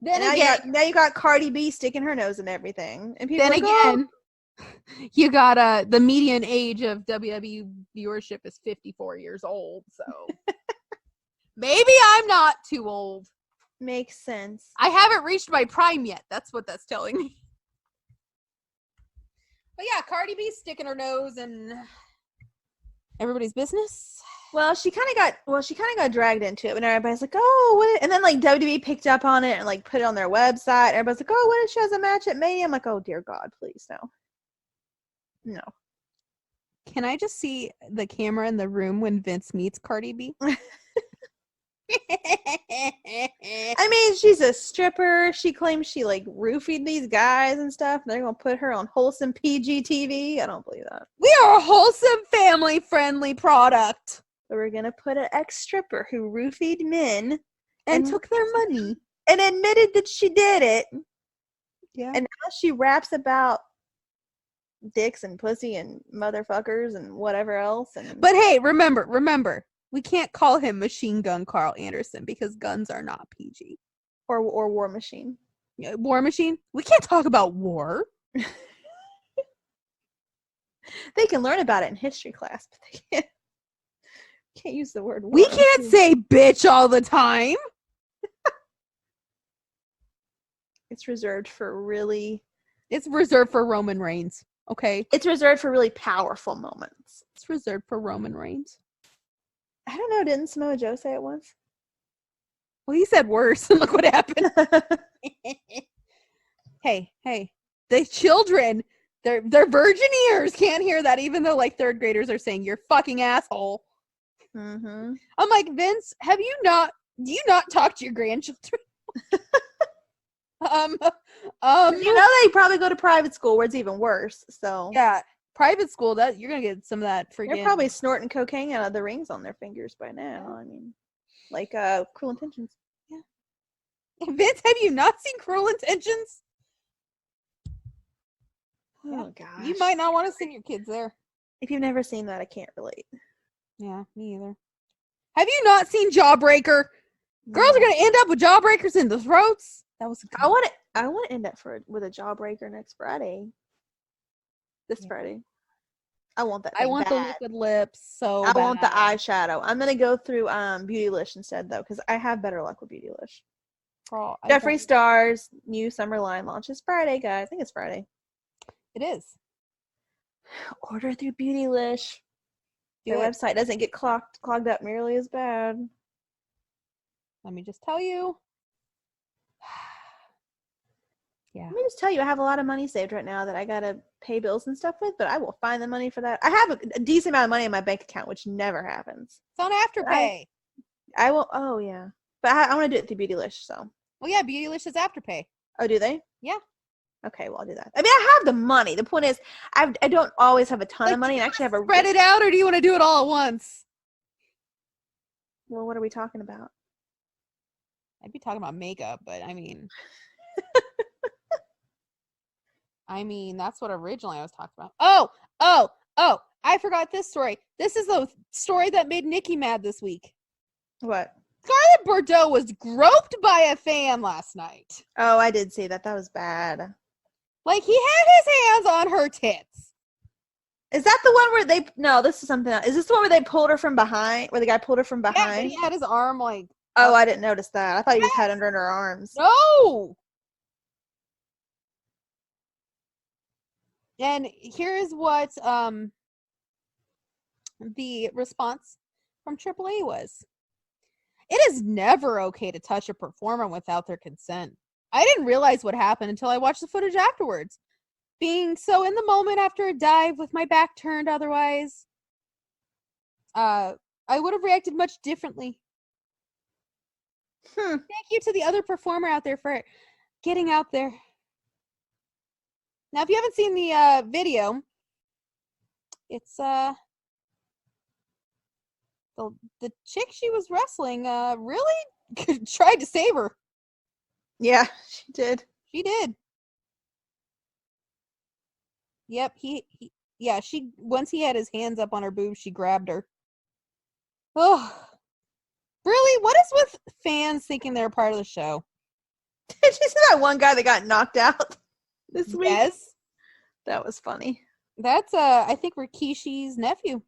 Then Now again, you got Cardi B sticking her nose in everything. And people then are like, "Oh, again, you got the median age of WWE viewership is 54 years old, so maybe I'm not too old. makes sense. I haven't reached my prime yet. That's what that's telling me. But yeah, Cardi B sticking her nose in everybody's business. Well, she kind of got dragged into it when everybody's like, "Oh, what?" And then like WWE picked up on it and like put it on their website. Everybody's like, "Oh, what if she has a match at Mania?" I'm like, "Oh dear God, please no." Can I just see the camera in the room when Vince meets Cardi B? I mean, she's a stripper. She claims she like roofied these guys and stuff. And they're gonna put her on wholesome PG TV. I don't believe that. We are a wholesome, family-friendly product. But we're gonna put an ex-stripper who roofied men And took their money. and admitted that she did it. Yeah. And now she raps about dicks and pussy and motherfuckers and whatever else. And But hey, remember, we can't call him Machine Gun Carl Anderson because guns are not PG. or War Machine. War Machine? We can't talk about war. They can learn about it in history class, but they can't use the word. We one, can't two. say bitch all the time. It's reserved for really. It's reserved for Roman Reigns. Okay, It's reserved for really powerful moments. it's reserved for Roman Reigns. I don't know. Didn't Samoa Joe say it once? Well, he said worse. Look what happened. Hey, the children, their virgin ears can't hear that, even though like third graders are saying you're fucking asshole. Mm-hmm. I'm like, Vince, do you not talk to your grandchildren? You know they probably go to private school where it's even worse. So Yeah, private school, that you're gonna get some of that freaking. they're probably snorting cocaine out of the rings on their fingers by now. I mean, like Cruel Intentions. Vince, have you not seen Cruel Intentions? Oh gosh. You might not want to send your kids there. If you've never seen that, I can't relate. Yeah, me either. Have you not seen Jawbreaker? Girls are gonna end up with jawbreakers in the throats. That was. I want to end up with a jawbreaker next Friday. This Friday. I want that. I want the bad. liquid lips. So I want the bad. eyeshadow. I'm gonna go through Beautylish instead though, because I have better luck with Beautylish. Girl, Jeffree Star's new summer line launches Friday, guys. I think it's Friday. It is. Order through Beautylish. Their Do it. website doesn't get clogged up nearly as bad. Let me just tell you. Yeah. Let me just tell you, I have a lot of money saved right now that I gotta pay bills and stuff with, but I will find the money for that. I have a decent amount of money in my bank account, which never happens. It's on Afterpay. I will. Oh yeah, but I want to do it through Beautylish. So. Well, yeah, Beautylish is Afterpay. Oh, do they? Yeah. Okay, well I'll do that. I mean, I have the money. The point is, I don't always have a ton of money, and actually have a. Spread it out, or do you want to do it all at once? Well, what are we talking about? I'd be talking about makeup, but I mean, that's what originally I was talking about. Oh! I forgot this story. This is the story that made Nikki mad this week. What? Scarlett Bordeaux was groped by a fan last night. Oh, I did see that. That was bad. Like, he had his hands on her tits. Is that the one where they? No, this is something else. Is this the one where they pulled her from behind? Where the guy pulled her from Yeah, behind? but he had his arm like. Oh, I didn't notice that. I thought he just had under her arms. No. And here's what the response from AAA was. It is never okay to touch a performer without their consent. I didn't realize what happened until I watched the footage afterwards. Being so in the moment after a dive with my back turned otherwise, I would have reacted much differently. Thank you to the other performer out there for getting out there. Now, if you haven't seen the video, it's the chick she was wrestling really tried to save her. Yeah, she did. She did. Yep, she once he had his hands up on her boobs, she grabbed her. Oh. Really? What is with fans thinking they're a part of the show? Did you see that one guy that got knocked out this week? Yes. That was funny. That's I think Rikishi's nephew.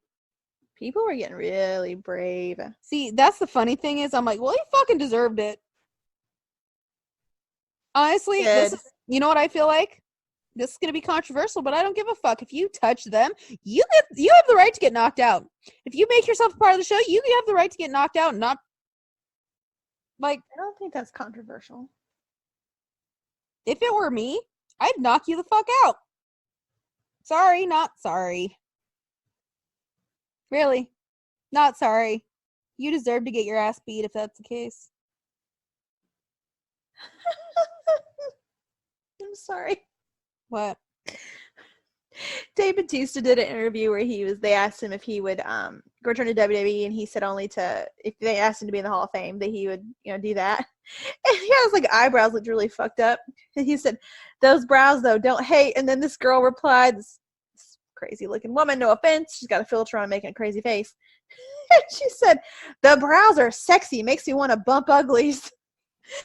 People were getting really brave. See, that's the funny thing is I'm like, well, he fucking deserved it. Honestly, you know what I feel like? This is going to be controversial, but I don't give a fuck. If you touch them, you have the right to get knocked out. If you make yourself a part of the show, you have the right to get knocked out. Not like, I don't think that's controversial. if it were me, I'd knock you the fuck out. Sorry, not sorry. Really, not sorry. You deserve to get your ass beat if that's the case. I'm sorry. What? Dave Bautista did an interview where they asked him if he would return to WWE, and he said if they asked him to be in the Hall of Fame, that he would, do that. And he has like eyebrows looked really fucked up. And he said, "Those brows though don't hate." And then this girl replied, this crazy looking woman, no offense, she's got a filter on making a crazy face. And she said, "The brows are sexy, makes me want to bump uglies."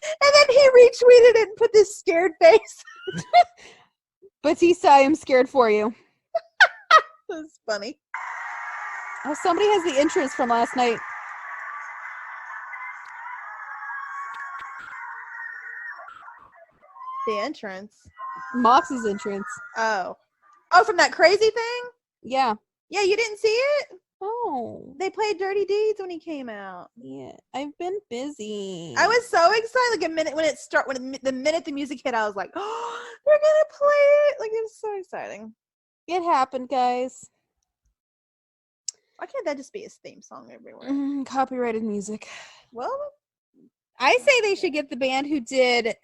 And then he retweeted it and put this scared face. Batista, I am scared for you. That's funny. Oh, somebody has the entrance from last night. The entrance. Mox's entrance. Oh, from that crazy thing. Yeah. Yeah, you didn't see it? Oh. They played Dirty Deeds when he came out. Yeah. I've been busy. I was so excited. Like the minute the music hit, I was like, "Oh, they're gonna play it!" Like it was so exciting. It happened, guys. Why can't that just be his theme song everywhere? Copyrighted music. Well, I say they should get the band who did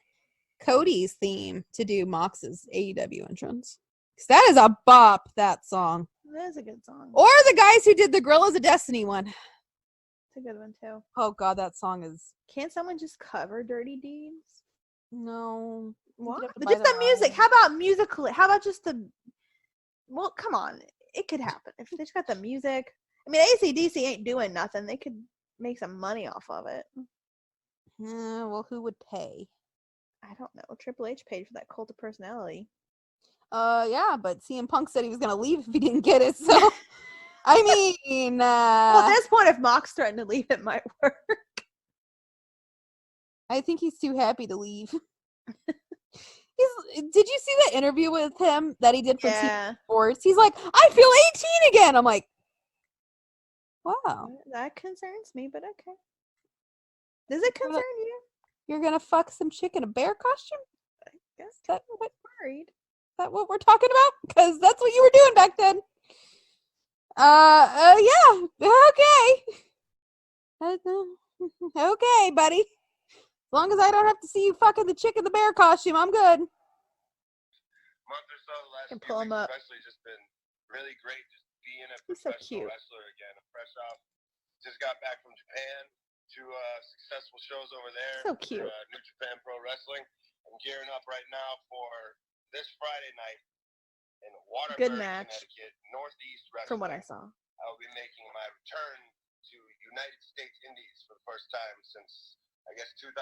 Cody's theme to do Mox's AEW entrance. Because that is a bop, that song. that is a good song. Or the guys who did the Gorillas of Destiny one. It's a good one too. Oh god, that song is... Can't someone just cover Dirty Deeds? No. What? You'd have to buy Just the music. album. How about musical? How about just the? Well, come on. It could happen if they just got the music. I mean, AC/DC ain't doing nothing. They could make some money off of it. Well, who would pay? I don't know. Triple H paid for that Cult of Personality. Yeah, but CM Punk said he was gonna leave if he didn't get it, so... I mean, Well, at this point, if Mox threatened to leave, it might work. I think he's too happy to leave. Did you see that interview with him that he did for Yeah. TV Sports? He's like, I feel 18 again. I'm like, wow. That concerns me, but okay. Does it concern you? You're gonna fuck some chick in a bear costume? I guess Is that worried. what we're talking about? Because that's what you were doing back then. Yeah. Okay. Okay, buddy. As long as I don't have to see you fucking the chick in the bear costume, I'm good. Month or so, the last Can few pull him weeks up. especially, just been really great. Just being a He's so professional cute. wrestler again. I'm fresh off. Just got back from Japan. 2 successful shows over there. So cute. For, New Japan Pro Wrestling. I'm gearing up right now for this Friday night in Waterbury, Good match. Connecticut, Northeast Wrestling. From what I saw. I will be making my return to United States Indies for the first time since, I guess, 2011.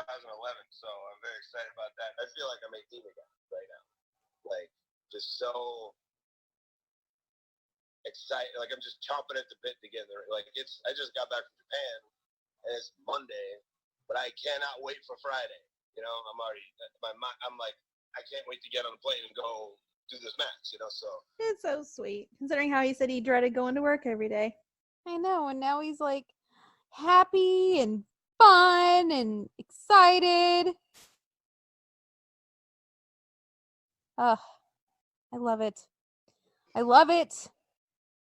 So I'm very excited about that. I feel like I'm 18 again right now. Like, just so excited. Like, I'm just chomping at the bit to get there. Like, I just got back from Japan, and it's Monday, but I cannot wait for Friday. You know, I'm like, I can't wait to get on the plane and go do this match, you know, so. It's so sweet. Considering how he said he dreaded going to work every day. I know, and now he's like happy and fun and excited. Ugh, I love it. I love it.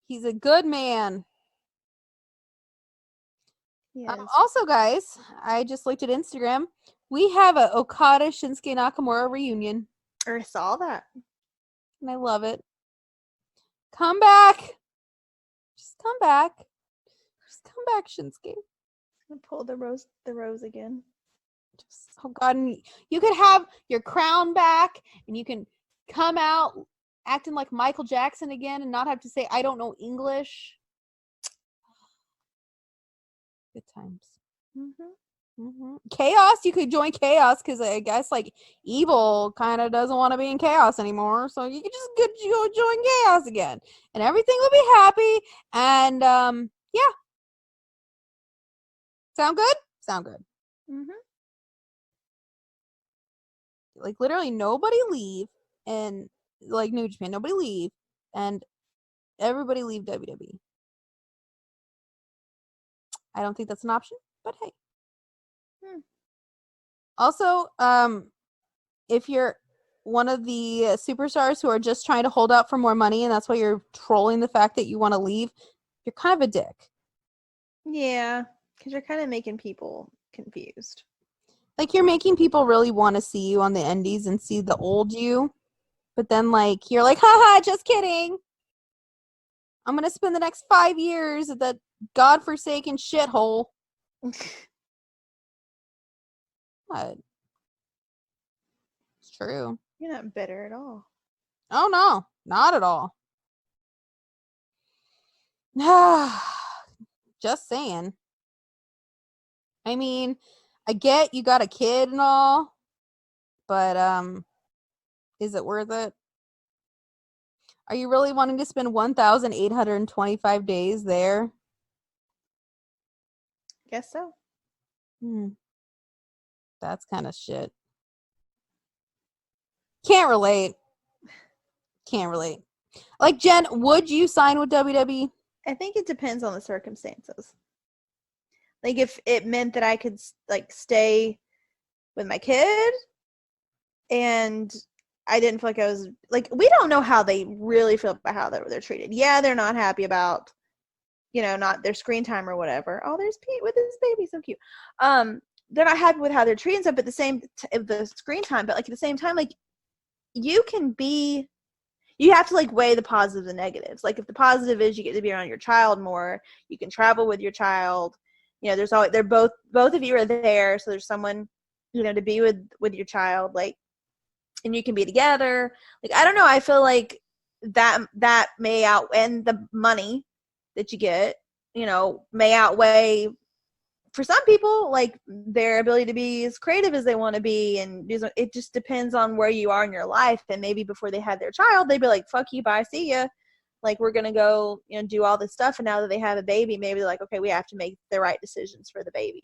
He's a good man. Yes. Also, guys, I just looked at Instagram. We have a Okada Shinsuke Nakamura reunion, I saw that. and I love it. Come back. Just come back. Just come back, Shinsuke. I pulled the rose again. Just, oh God, and you could have your crown back, and you can come out acting like Michael Jackson again, and not have to say I don't know English. Good times. Chaos, you could join Chaos because I guess like Evil kind of doesn't want to be in Chaos anymore, so you could just go join Chaos again, and everything will be happy. And yeah, sound good? Sound good. Like literally nobody leave, and like New Japan, nobody leave, and everybody leave WWE. I don't think that's an option, but hey. Also, if you're one of the superstars who are just trying to hold out for more money and that's why you're trolling the fact that you want to leave, you're kind of a dick. Yeah, because you're kind of making people confused. Like, you're making people really want to see you on the indies and see the old you, but then, like, you're like, haha, just kidding. I'm going to spend the next 5 years at that godforsaken shithole. What? It's true. You're not bitter at all. Oh, no. Not at all. Just saying. I mean, I get you got a kid and all, but is it worth it? Are you really wanting to spend 1,825 days there? Guess so. That's kind of shit. Can't relate. Can't relate. Like, Jen, would you sign with WWE? I think it depends on the circumstances. Like, if it meant that I could, like, stay with my kid and I didn't feel like I was, like, we don't know how they really feel about how they're treated. Yeah, they're not happy about, you know, not their screen time or whatever. Oh, there's Pete with his baby, so cute. They're not happy with how they're treating stuff, but the screen time, but, like, at the same time, like, you have to, like, weigh the positives and negatives. Like, if the positive is you get to be around your child more, you can travel with your child. You know, there's always, they're both of you are there, so there's someone, you know, to be with your child, like, and you can be together. Like, I don't know, I feel like that may outweigh the money that you get, you know, may outweigh for some people, like, their ability to be as creative as they want to be, and it just depends on where you are in your life. And maybe before they had their child, they'd be like, fuck you, bye, see ya. Like, we're gonna go, you know, do all this stuff. And now that they have a baby, maybe they're like, okay, we have to make the right decisions for the baby.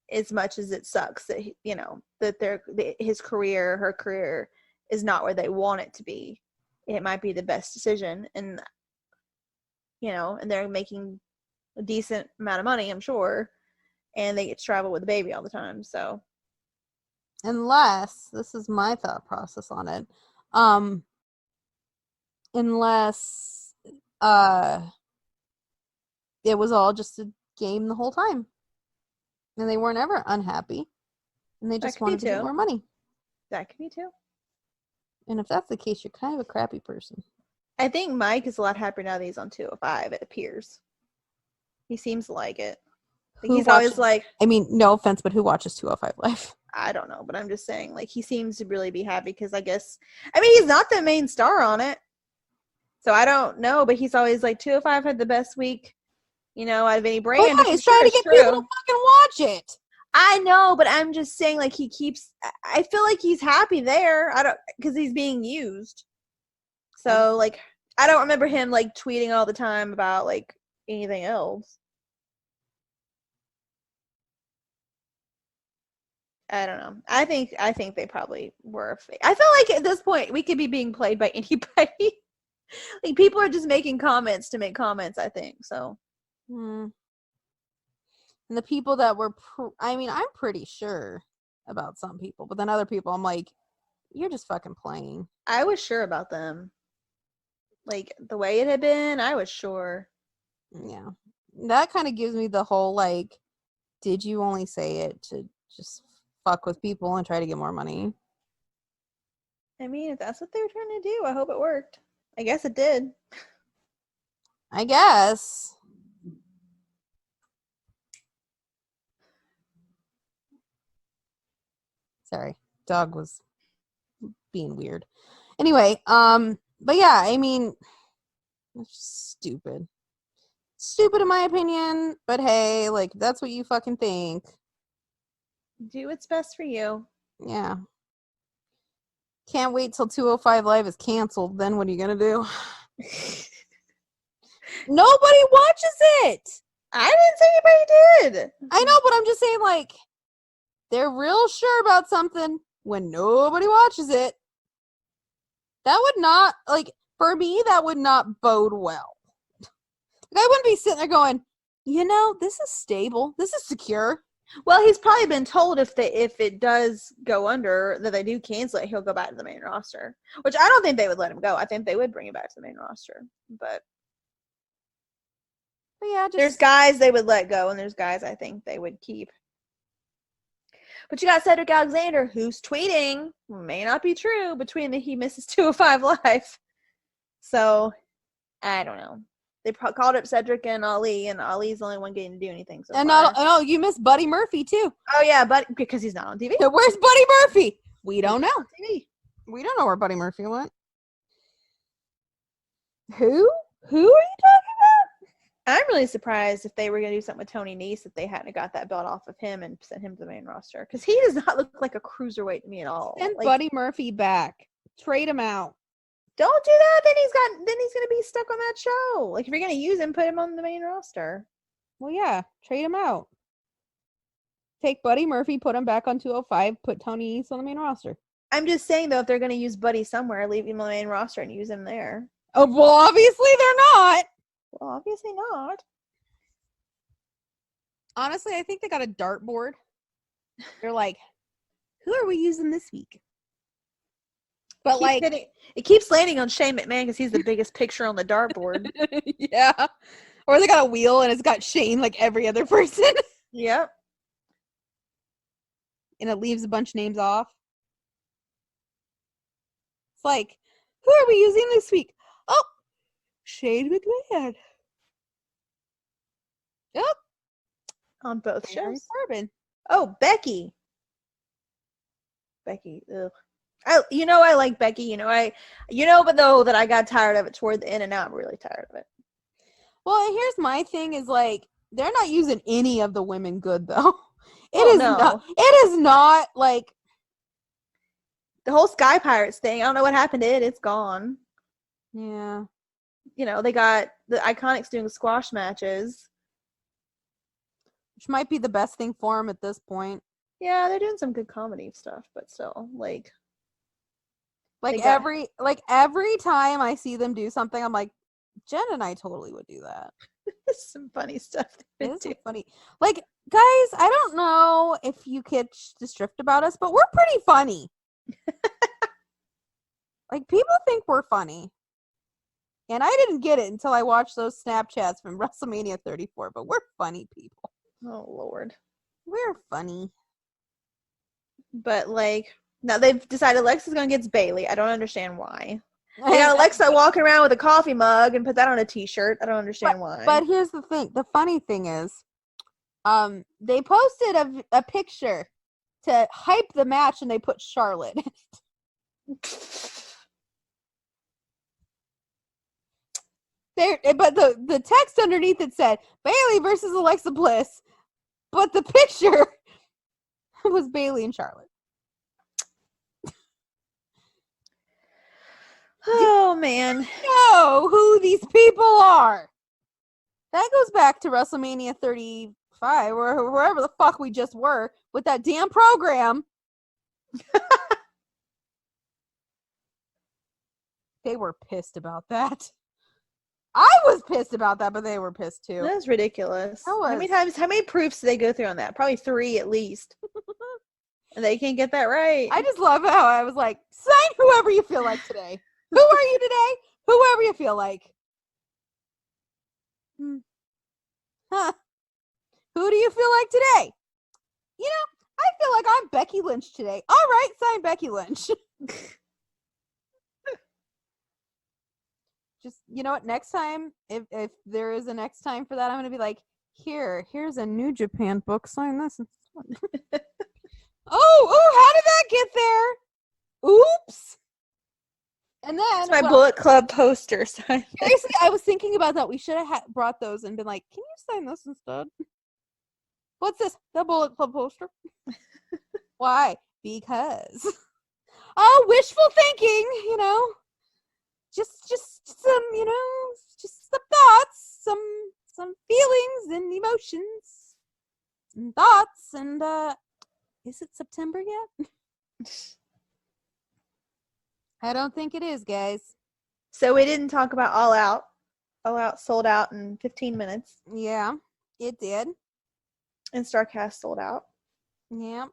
As much as it sucks that, you know, that his career, her career is not where they want it to be, it might be the best decision. And, you know, and they're making a decent amount of money, I'm sure, and they get to travel with the baby all the time. So, unless, this is my thought process on it, unless it was all just a game the whole time and they weren't ever unhappy and they just wanted to get more money. That could be too. And if that's the case, you're kind of a crappy person. I think Mike is a lot happier now that he's on 205, it appears. He seems to like it. He's always like, I mean, no offense, but who watches 205 Live? I don't know, but I'm just saying, like, he seems to really be happy because I guess, I mean, he's not the main star on it. So I don't know, but he's always like, 205 had the best week, you know, out of any brand. Oh, yeah, he's trying to get people to fucking watch it. I know, but I'm just saying, like, I feel like he's happy there. Because he's being used. So, like, I don't remember him, like, tweeting all the time about, like, anything else. I don't know. I think they probably were fake. I feel like at this point we could be being played by anybody. Like, people are just making comments to make comments, I think. So. And the people that were, I mean, I'm pretty sure about some people, but then other people, I'm like, you're just fucking playing. I was sure about them. Like, the way it had been, I was sure. Yeah. That kind of gives me the whole, like, did you only say it to just fuck with people and try to get more money? I mean, if that's what they were trying to do, I hope it worked. I guess it did. I guess. Sorry, dog was being weird. Anyway, but yeah, I mean, it's just stupid. Stupid in my opinion, but hey, like, that's what you fucking think. Do what's best for you. Yeah. Can't wait till 205 Live is canceled. Then what are you gonna do? Nobody watches it. I didn't say anybody did. I know, but I'm just saying, like, they're real sure about something when nobody watches it. That would not, like, for me, that would not bode well. Like, I wouldn't be sitting there going, you know, this is stable. This is secure. Well, he's probably been told if it does go under, that they do cancel it, he'll go back to the main roster. Which I don't think they would let him go. I think they would bring him back to the main roster. But yeah, there's guys they would let go, and there's guys I think they would keep. But you got Cedric Alexander, who's tweeting, may not be true, between he misses 205 Live. So, I don't know. They called up Cedric and Ali, and Ali's the only one getting to do anything. So no, you miss Buddy Murphy too. Oh yeah, but because he's not on TV. Where's Buddy Murphy? We don't know. TV. We don't know where Buddy Murphy went. Who are you talking about? I'm really surprised if they were going to do something with Tony Nese that they hadn't got that belt off of him and sent him to the main roster, because he does not look like a cruiserweight to me at all. Send Buddy Murphy back. Trade him out. Don't do that. Then he's gonna be stuck on that show. Like if you're gonna use him, put him on the main roster. Well, yeah, trade him out. Take Buddy Murphy, put him back on 205, put Tony East on the main roster. I'm just saying though, if they're gonna use Buddy somewhere, leave him on the main roster and use him there. Oh, well, obviously they're not. Well, obviously not. Honestly, I think they got a dartboard. They're like, who are we using this week? But it keeps landing on Shane McMahon because he's the biggest picture on the dartboard. yeah. Or they got a wheel and it's got Shane like every other person. Yep. And it leaves a bunch of names off. It's like, who are we using this week? Oh, Shane McMahon. Yep. On both Baron shows. Corbin. Oh, Becky. Ugh. I like Becky. But though that I got tired of it toward the end, and now I'm really tired of it. Well, and here's my thing: is like they're not using any of the women good though. It is not like the whole Sky Pirates thing. I don't know what happened to it. It's gone. Yeah. They got the Iconics doing squash matches, which might be the best thing for them at this point. Yeah, they're doing some good comedy stuff, but still, like every time I see them do something, I'm like, Jen and I totally would do that. Some funny stuff. It is funny. Like, guys, I don't know if you catch this drift about us, but we're pretty funny. Like, people think we're funny. And I didn't get it until I watched those Snapchats from WrestleMania 34, but we're funny people. Oh, Lord. We're funny. But, now they've decided Alexa's going to get Bailey. I don't understand why. They got Alexa walking around with a coffee mug and put that on a t-shirt. I don't understand why. But here's the thing. The funny thing is, they posted a picture to hype the match and they put Charlotte. But the text underneath it said Bailey versus Alexa Bliss, but the picture was Bailey and Charlotte. Oh, man. Know who these people are. That goes back to WrestleMania 35 or wherever the fuck we just were with that damn program. They were pissed about that. I was pissed about that, but they were pissed too. That's ridiculous. That was. How many proofs do they go through on that? Probably 3 at least. And they can't get that right. I just love how I was like, sign whoever you feel like today. Who are you today? Whoever you feel like. Huh. Who do you feel like today? I feel like I'm Becky Lynch today. All right, sign Becky Lynch. Just, you know what? Next time, if there is a next time for that, I'm going to be like, here's a New Japan book. Sign this. Oh, how did that get there? Oops. And then it's my Bullet Club poster sign. Seriously, I was thinking about that. We should have brought those and been like, can you sign this instead? What's this? The Bullet Club poster? Why? Because. Oh, wishful thinking, Just some, just some thoughts, some feelings and emotions and thoughts. And, is it September yet? I don't think it is, guys. So we didn't talk about All Out. All Out sold out in 15 minutes. Yeah, it did. And StarCast sold out. Yeah,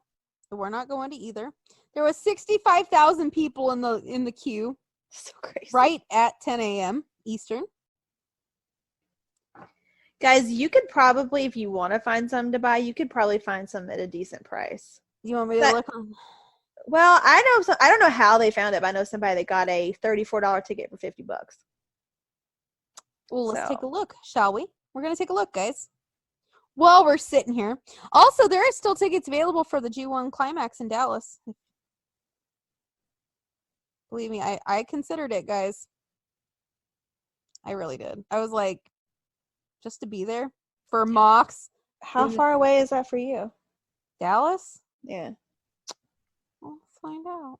we're not going to either. There was 65,000 people in the queue. So crazy. Right at 10 a.m. Eastern. Guys, you could probably, if you want to find some to buy, you could probably find some at a decent price. You want me to look on? Well, I don't know how they found it, but I know somebody that got a $34 ticket for $50. Well, let's take a look, shall we? We're going to take a look, guys. While we're sitting here. Also, there are still tickets available for the G1 Climax in Dallas. Believe me, I considered it, guys. I really did. I was like, just to be there for Mox. How far away is that for you? Dallas? Yeah. Well, let's find out.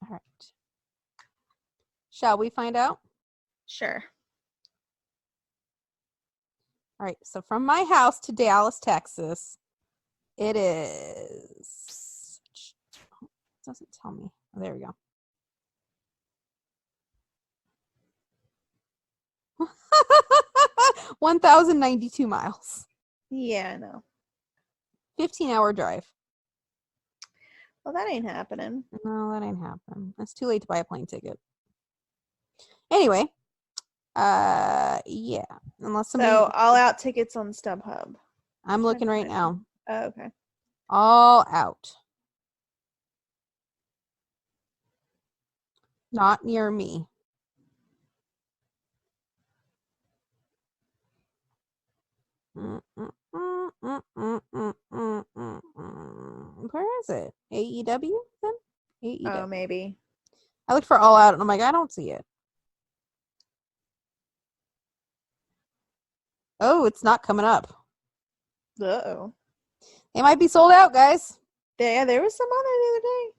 I right. Shall we find out? Sure. All right. So from my house to Dallas, Texas, it is. It doesn't tell me. Oh, there we go. 1,092 miles. Yeah, I know. 15-hour drive. Well, that ain't happening. No, that ain't happening. It's too late to buy a plane ticket. Anyway, yeah. Unless somebody. So, all out tickets on StubHub. I'm looking right now. Oh, okay. All Out. Not near me. Where is it? AEW then? AEW. Oh, maybe. I looked for All Out and I'm like, I don't see it. Oh, it's not coming up. Uh-oh. They might be sold out, guys. Yeah, there was some on there the other day.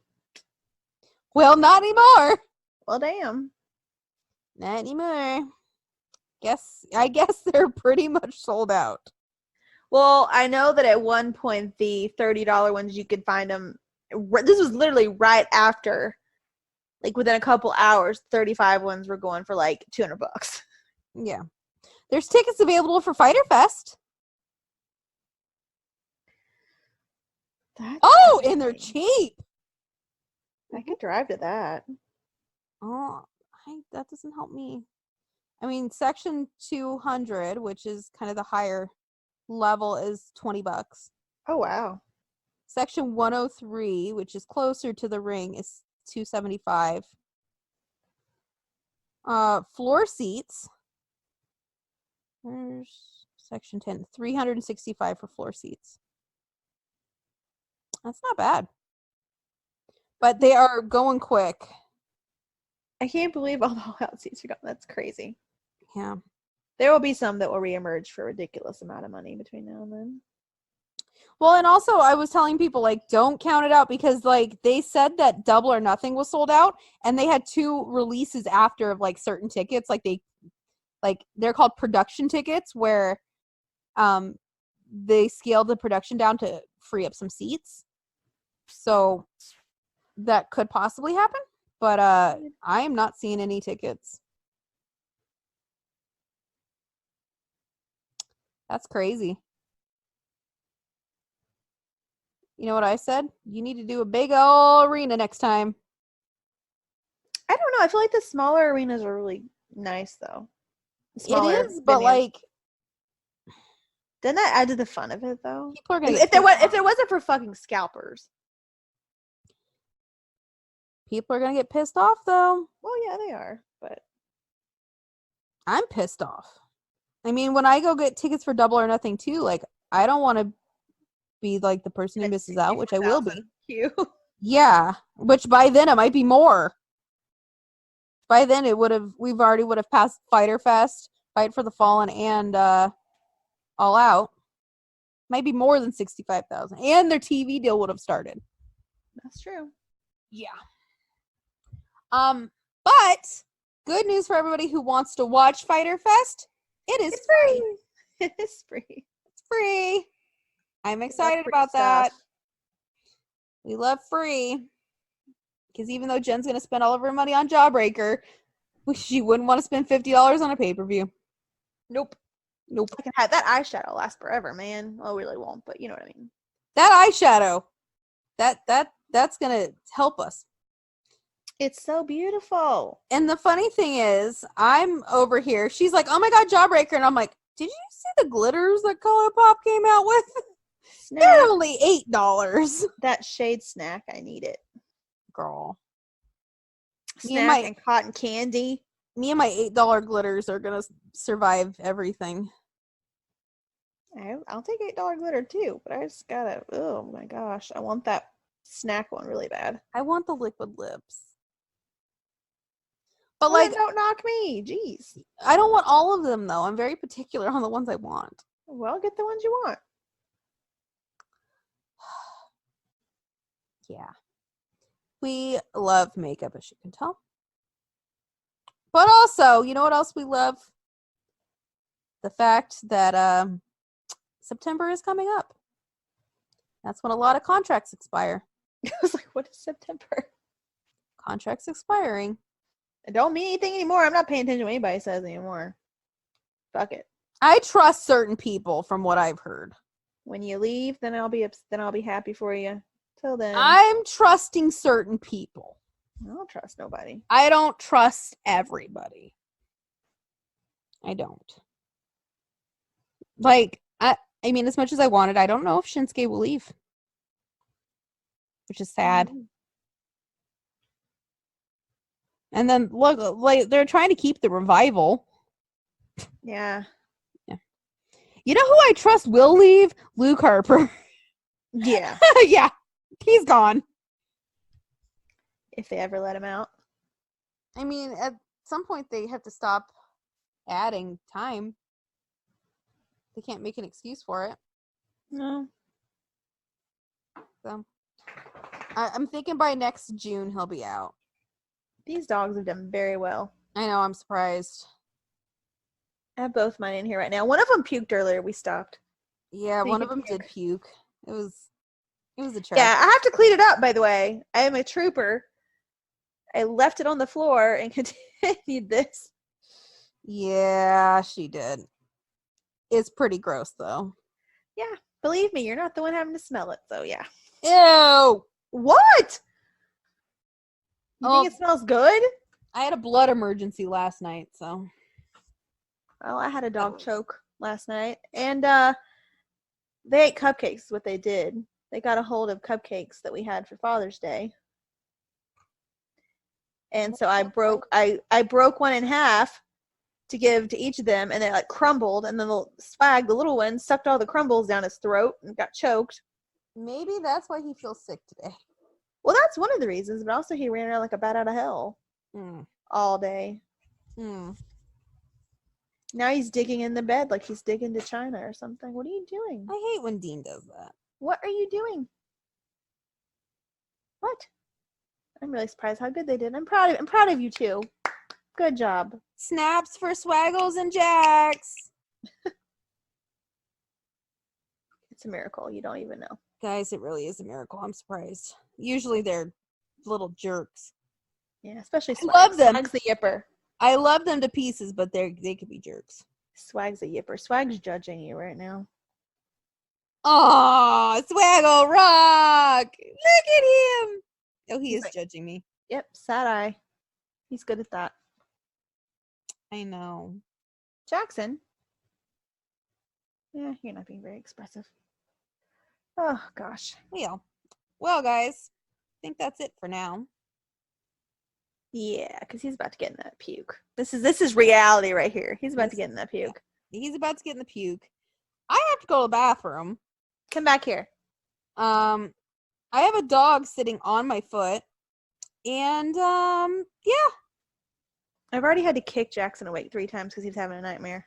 Well, not anymore. Well, damn. Not anymore. I guess they're pretty much sold out. Well, I know that at one point the $30 ones you could find them. This was literally right after, like within a couple hours, 35 ones were going for like $200. Yeah. There's tickets available for Fyter Fest. Oh, and they're cheap. I could drive to that. Oh, that doesn't help me. I mean, section 200, which is kind of the higher level, is $20. Oh, wow. Section 103, which is closer to the ring, is $275. Floor seats. There's section 10, $365 for floor seats. That's not bad. But they are going quick. I can't believe all the all-out seats are gone. That's crazy. Yeah. There will be some that will reemerge for a ridiculous amount of money between now and then. Well, and also I was telling people, like, don't count it out because, like, they said that Double or Nothing was sold out, and they had 2 releases after of, like, certain tickets. They're called production tickets where they scaled the production down to free up some seats. So that could possibly happen, but I am not seeing any tickets. That's crazy. You know what I said? You need to do a big old arena next time. I don't know. I feel like the smaller arenas are really nice, though. It is, but like, doesn't that add to the fun of it, though? People are gonna if there wasn't for fucking scalpers. People are gonna get pissed off, though. Well, yeah, they are, but I'm pissed off. I mean, when I go get tickets for Double or Nothing too, like, I don't want to be like the person who misses out, which I will be. You. Yeah, which by then it might be more. By then we already would have passed Fyter Fest, Fight for the Fallen, and All Out. Might be more than 65,000, and their TV deal would have started. That's true. Yeah. But good news for everybody who wants to watch Fyter Fest. It's free. It is free. It's free. I'm excited about that. We love free. Because even though Jen's going to spend all of her money on Jawbreaker, she wouldn't want to spend $50 on a pay-per-view. Nope. I can have that eyeshadow last forever, man. Well, it really won't, but you know what I mean. That eyeshadow, that's going to help us. It's so beautiful. And the funny thing is, I'm over here. She's like, oh my God, Jawbreaker. And I'm like, did you see the glitters that ColourPop came out with? Snack. They're only $8. That shade snack, I need it. Girl. Snack and cotton candy. Me and my $8 glitters are going to survive everything. I'll take $8 glitter too, but I just gotta, oh my gosh. I want that snack one really bad. I want the liquid lips. But Well, like, then don't knock me. Jeez. I don't want all of them though. I'm very particular on the ones I want. Well, get the ones you want. Yeah. We love makeup, as you can tell. But also, you know what else we love? The fact that September is coming up. That's when a lot of contracts expire. I was like, what is September? Contracts expiring. It don't mean anything anymore. I'm not paying attention to what anybody says anymore. Fuck it. I trust certain people from what I've heard. When you leave, then I'll be happy for you. Till then, I'm trusting certain people. I don't trust nobody. I don't trust everybody. I don't. Like, I mean, as much as I wanted, I don't know if Shinsuke will leave. Which is sad. And then, look, like, they're trying to keep the revival. Yeah. You know who I trust will leave? Luke Harper. Yeah. Yeah. He's gone. If they ever let him out. I mean, at some point, they have to stop adding time. They can't make an excuse for it. No. So, I'm thinking by next June, he'll be out. These dogs have done very well. I know, I'm surprised. I have both mine in here right now. One of them puked earlier. We stopped. Yeah, So one you of them can did puke. It was a trap. Yeah, I have to clean it up, by the way. I am a trooper. I left it on the floor and continued this. Yeah, she did. It's pretty gross, though. Yeah, believe me, you're not the one having to smell it, so yeah. Ew! What? You Oh. think it smells good? I had a blood emergency last night, so. Well, I had a dog choke last night, and they ate cupcakes. Is what they did. They got a hold of cupcakes that we had for Father's Day, and so I broke one in half to give to each of them, and they like crumbled, and then the Swag, the little one, sucked all the crumbles down his throat and got choked. Maybe that's why he feels sick today. Well, that's one of the reasons, but also he ran around like a bat out of hell all day. Now he's digging in the bed like he's digging to China or something. What are you doing? I hate when Dean does that. What are you doing? What? I'm really surprised how good they did. I'm proud of you too. Good job. Snaps for Swaggles and Jax. It's a miracle. You don't even know. Guys, it really is a miracle. I'm surprised. Usually they're little jerks. Yeah, especially Swag. Love them. Swag's the yipper. I love them to pieces, but they could be jerks. Swag's a yipper. Swag's judging you right now. Oh, Swaggle rock! Look at him! Oh, he is judging me. Yep, sad eye. He's good at that. I know. Jackson. Yeah, you're not being very expressive. Oh, gosh. Well, guys, I think that's it for now. Yeah, because he's about to get in that puke. This is reality right here. He's about to get in that puke. He's about to get in the puke. I have to go to the bathroom. Come back here. I have a dog sitting on my foot. And, yeah. I've already had to kick Jackson awake 3 times because he's having a nightmare.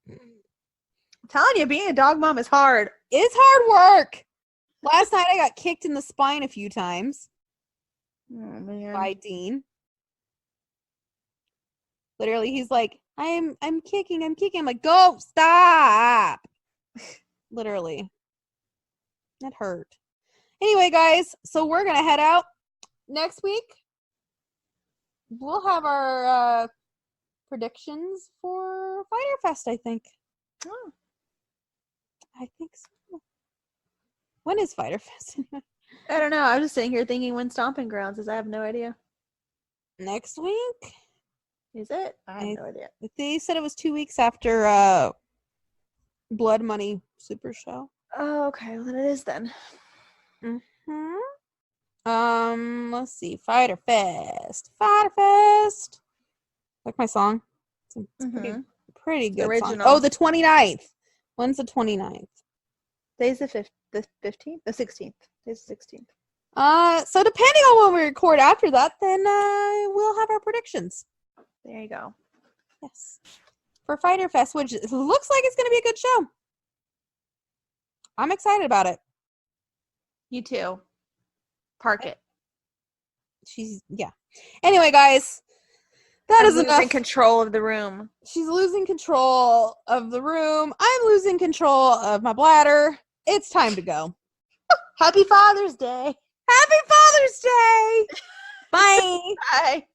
I'm telling you, being a dog mom is hard. It's hard work. Last night I got kicked in the spine a few times. Oh, man. By Dean. Literally, he's like, I'm kicking. I'm like, go, stop. Literally. That hurt. Anyway, guys, so we're going to head out. Next week, we'll have our predictions for Fighter Fest, I think. Oh. I think so. When is Fighter Fest? I don't know. I was just sitting here thinking when Stomping Grounds is. I have no idea. Next week? Is it? I have no idea. They said it was 2 weeks after Blood Money Super Show. Oh, okay. Well, then it is then. Let's see. Fighter Fest. Like my song? It's a pretty good Original. song. Oh, the 29th. When's the 29th? Today's the 15th? The 16th. Today's the 16th. So depending on when we record after that, then we'll have our predictions. There you go. Yes. For Fighter Fest, which looks like it's going to be a good show. I'm excited about it. You too. Park it. yeah. Anyway, guys, that I'm is losing enough. control of the room. She's losing control of the room. I'm losing control of my bladder. It's time to go. Happy Father's Day. Happy Father's Day. Bye. Bye.